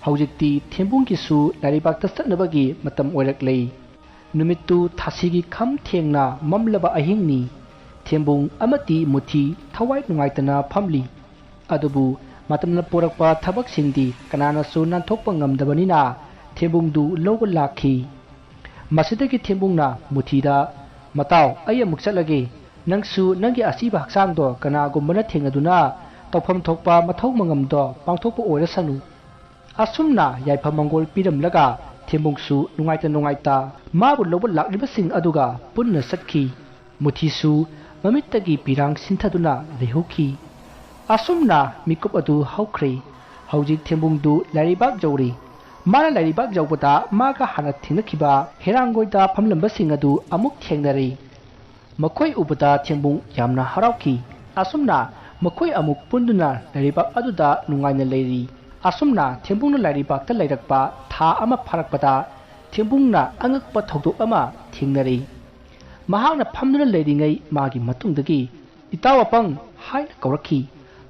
ꯍꯧꯖꯤꯛꯇꯤ ꯊꯦꯝꯕꯨꯡꯒꯤꯁꯨ ꯂꯩꯔꯩꯕꯥꯛꯇ ꯆꯠꯅꯕꯒꯤ ꯃꯇꯝ ꯑꯣꯏꯔꯛꯂꯦ ꯅꯨꯃꯤꯠꯇꯨ ꯊꯥꯁꯤꯒꯤ ꯈꯝ ꯊꯦꯡꯅ ꯃꯝꯂꯕ ꯑꯍꯤꯡꯅꯤ ꯊꯦꯝꯕꯨꯡ ꯑꯃꯗꯤ ꯃꯨꯊꯤ ꯊꯋꯥꯏ ꯅꯨꯡꯉꯥꯏꯇꯅ ꯐꯝꯂꯤ ꯑꯗꯨꯕꯨ ꯃꯇꯝꯅ ꯄꯨꯔꯛꯄ ꯊꯕꯛꯁꯤꯡꯗꯤ ꯀꯅꯥꯅꯁꯨ ꯅꯥꯟꯊꯣꯛꯄ ꯉꯝꯗꯕꯅꯤꯅ ꯊꯦꯝꯕꯨꯡꯗꯨ ꯂꯧꯕ ꯂꯥꯛꯈꯤ ꯃꯁꯤꯗꯒꯤ ꯊꯦꯝꯕꯨꯡꯅ ꯃꯨꯊꯤꯗ ꯃꯇꯥꯎ ꯑꯩ ꯑꯃꯨꯛ ꯆꯠꯂꯒꯦ ꯅꯪꯁꯨ ꯅꯪꯒꯤ ꯑꯁꯤꯕ ꯍꯛꯆꯥꯡꯗꯣ ꯀꯅꯥꯒꯨꯝꯕꯅ ꯊꯦꯡꯅꯗꯨꯅ ꯇꯧꯐꯝ ꯊꯣꯛꯄ ꯃꯊꯧ ꯃꯉꯝꯗꯣ ꯄꯥꯡꯊꯣꯛꯄ ꯑꯣꯏꯔꯁꯅꯨ ꯑꯁꯨꯝꯅ ꯌꯥꯏꯐ ꯃꯪꯒꯣꯜ ꯄꯤꯔꯝꯂꯒ ꯊꯦꯝꯕꯨꯡꯁꯨ ꯅꯨꯡꯉꯥꯏꯇ ꯃꯥꯕꯨ ꯂꯧꯕ ꯂꯥꯛꯂꯤꯕꯁꯤꯡ ꯑꯗꯨꯒ ꯄꯨꯟꯅ ꯆꯠꯈꯤ ꯃꯨꯊꯤꯁꯨ ꯃꯃꯤꯠꯇꯒꯤ ꯄꯤꯔꯥꯡ ꯁꯤꯟꯊꯗꯨꯅ ꯂꯩꯍꯧꯈꯤ ꯑꯁꯨꯝꯅ ꯃꯤꯀꯨꯞ ꯑꯗꯨ ꯍꯧꯈ꯭ꯔꯦ ꯍꯧꯖꯤꯛ ꯊꯦꯝꯕꯨꯡꯗꯨ ꯂꯩꯔꯩꯕꯥꯛ ꯌꯧꯔꯦ ꯃꯥꯅ ꯂꯩꯔꯩꯕꯥꯛ ꯌꯧꯕꯗ ꯃꯥꯒ ꯍꯥꯟꯅ ꯊꯦꯡꯅꯈꯤꯕ ꯍꯦꯔꯥꯡꯒꯣꯏꯗ ꯐꯝꯂꯝꯕꯁꯤꯡ ꯑꯗꯨ ꯑꯃꯨꯛ ꯊꯦꯡꯅꯔꯦ ꯃꯈꯣꯏ ꯎꯕꯗ ꯊꯦꯝꯕꯨꯡ ꯌꯥꯝꯅ ꯍꯔꯥꯎꯈꯤ ꯑꯁꯨꯝꯅ ꯃꯈꯣꯏ ꯑꯃꯨꯛ ꯄꯨꯟꯗꯨꯅ ꯂꯩꯔꯩꯕꯥꯛ ꯑꯗꯨꯗ ꯅꯨꯡꯉꯥꯏꯅ ꯂꯩꯔꯤ ꯑꯁꯨꯝꯅ ꯊꯦꯝꯕꯨꯡꯅ ꯂꯩꯔꯩꯕꯥꯛꯇ ꯂꯩꯔꯛꯄ ꯊꯥ ꯑꯃ ꯐꯥꯔꯛꯄꯗ ꯊꯦꯝꯕꯨꯡꯅ ꯑꯉꯛꯄ ꯊꯧꯗꯣꯛ ꯑꯃ ꯊꯦꯡꯅꯔꯦ ꯃꯍꯥꯛꯅ ꯐꯝꯗꯨꯅ ꯂꯩꯔꯤꯉꯩ ꯃꯥꯒꯤ ꯃꯇꯨꯡꯗꯒꯤ ꯏꯇꯥꯎ ꯑꯄꯪ ꯍꯥꯏꯅ ꯀꯧꯔꯛꯈꯤ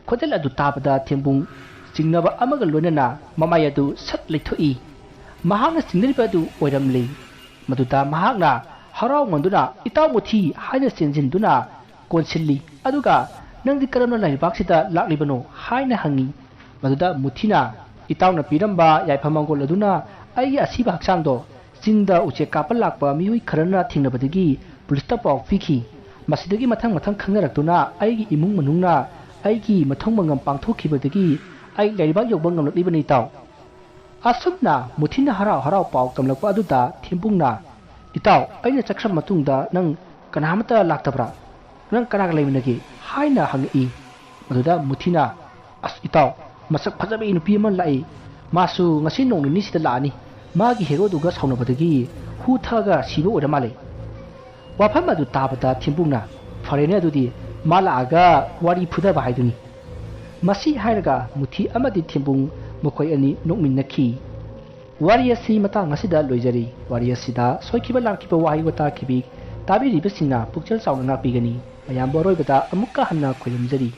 ꯈꯣꯟꯖꯦꯜ ꯑꯗꯨ ꯇꯥꯕꯗ ꯊꯦꯝꯕꯨꯡ ꯆꯤꯡꯅꯕ ꯑꯃꯒ ꯂꯣꯏꯅꯅ ꯃꯃꯥꯏ ꯑꯗꯨ ꯁꯠ ꯂꯩꯊꯣꯛꯏ ꯃꯍꯥꯛꯅ ꯆꯤꯡꯅꯔꯤꯕ ꯑꯗꯨ ꯑꯣꯏꯔꯝꯂꯦ ꯃꯗꯨꯗ ꯃꯍꯥꯛꯅ ꯍꯔꯥꯎꯃꯟꯗꯨꯅ ꯏꯇꯥꯎ ꯃꯨꯊꯤ ꯍꯥꯏꯅ ꯆꯦꯟꯁꯤꯟꯗꯨꯅ ꯀꯣꯟꯁꯤꯜꯂꯤ ꯑꯗꯨꯒ ꯅꯪꯗꯤ ꯀꯔꯝꯅ ꯂꯩꯔꯩꯕꯥꯛꯁꯤꯗ ꯂꯥꯛꯂꯤꯕꯅꯣ ꯍꯥꯏꯅ ꯍꯪꯉꯤ ꯃꯗꯨꯗ ꯃꯨꯊꯤꯅ ꯏꯇꯥꯎꯅ ꯄꯤꯔꯝꯕ ꯌꯥꯏꯐ ꯃꯪꯒꯣꯜ ꯑꯗꯨꯅ ꯑꯩꯒꯤ ꯑꯁꯤꯕ ꯍꯛꯆꯥꯡꯗꯣ ꯆꯤꯡꯗ ꯎꯆꯦꯛ ꯀꯥꯞꯄ ꯂꯥꯛꯄ ꯃꯤꯑꯣꯏ ꯈꯔꯅ ꯊꯦꯡꯅꯕꯗꯒꯤ ꯄꯨꯂꯤꯁꯇ ꯄꯥꯎ ꯄꯤꯈꯤ ꯃꯁꯤꯗꯒꯤ ꯃꯊꯪ ꯈꯪꯅꯔꯛꯇꯨꯅ ꯑꯩꯒꯤ ꯏꯃꯨꯡ ꯃꯅꯨꯡꯅ ꯑꯩꯒꯤ ꯃꯊꯧ ꯃꯉꯝ ꯄꯥꯡꯊꯣꯛꯈꯤꯕꯗꯒꯤ ꯑꯩ ꯂꯩꯔꯩꯕꯥꯛ ꯌꯧꯕ ꯉꯝꯂꯛꯂꯤꯕꯅꯤ ꯏꯇꯥꯎ ꯑꯁꯨꯝꯅ ꯃꯨꯊꯤꯅ ꯍꯔꯥꯎ ꯄꯥꯎ ꯇꯝꯂꯛꯄ ꯑꯗꯨꯗ ꯊꯦꯝꯕꯨꯡꯅ ꯏꯇꯥꯎ ꯑꯩꯅ ꯆꯠꯈ꯭ꯔ ꯃꯇꯨꯡꯗ ꯅꯪ ꯀꯅꯥꯃꯠꯇ ꯂꯥꯛꯇꯕ꯭ꯔꯥ ꯅꯪ ꯀꯅꯥꯒ ꯂꯩꯃꯤꯟꯅꯒꯦ ꯍꯥꯏꯅ ꯍꯪꯉꯛꯏ ꯃꯗꯨꯗ ꯃꯨꯊꯤꯅ ꯑꯁ ꯏꯇꯥꯎ ꯃꯁꯛ ꯐꯖꯕ ꯅꯨꯄꯤ ꯑꯃ ꯂꯥꯛꯏ ꯃꯥꯁꯨ ꯉꯁꯤ ꯅꯣꯡ ꯅꯤꯅꯤꯁꯤꯗ ꯂꯥꯛꯑꯅꯤ ꯃꯥꯒꯤ ꯍꯦꯔꯣꯗꯨꯒ ꯁꯥꯎꯅꯕꯗꯒꯤ ꯍꯨ ꯊꯛꯑꯒ ꯁꯤꯕ ꯑꯣꯏꯔ ꯃꯥꯜꯂꯦ ꯋꯥꯐꯝ ꯑꯗꯨ ꯇꯥꯕꯗ ꯊꯦꯝꯕꯨꯡꯅ ꯐꯔꯦꯅꯦ ꯑꯗꯨꯗꯤ ꯃꯥ ꯂꯥꯛꯑꯒ ꯋꯥꯔꯤ ꯐꯨꯗꯕ ꯍꯥꯏꯗꯨꯅꯤ ꯃꯁꯤ ꯍꯥꯏꯔꯒ ꯃꯨꯊꯤ ꯑꯃꯗꯤ ꯊꯦꯝꯕꯨꯡ ꯃꯈꯣꯏ ꯑꯅꯤ ꯅꯣꯛꯃꯤꯟꯅꯈꯤ ꯋꯥꯔꯤ ꯑꯁꯤ ꯃꯇꯥꯡ ꯑꯁꯤꯗ ꯂꯣꯏꯖꯔꯤ ꯋꯥꯔꯤ ꯑꯁꯤꯗ ꯁꯣꯏꯈꯤꯕ ꯂꯥꯟꯈꯤꯕ ꯋꯥꯍꯩ ꯋꯥꯇꯥ ꯈꯤꯕꯤ ꯇꯥꯕꯤꯔꯤꯕꯁꯤꯡꯅ ꯄꯨꯛꯆꯦꯜ ꯆꯥꯎꯅ ꯉꯥꯛꯄꯤꯒꯅꯤ ꯃꯌꯥꯝꯕꯨ ꯑꯔꯣꯏꯕꯗ ꯑꯃꯨꯛꯀ ꯍꯟꯅ ꯈꯣꯏꯔꯝꯖꯔꯤ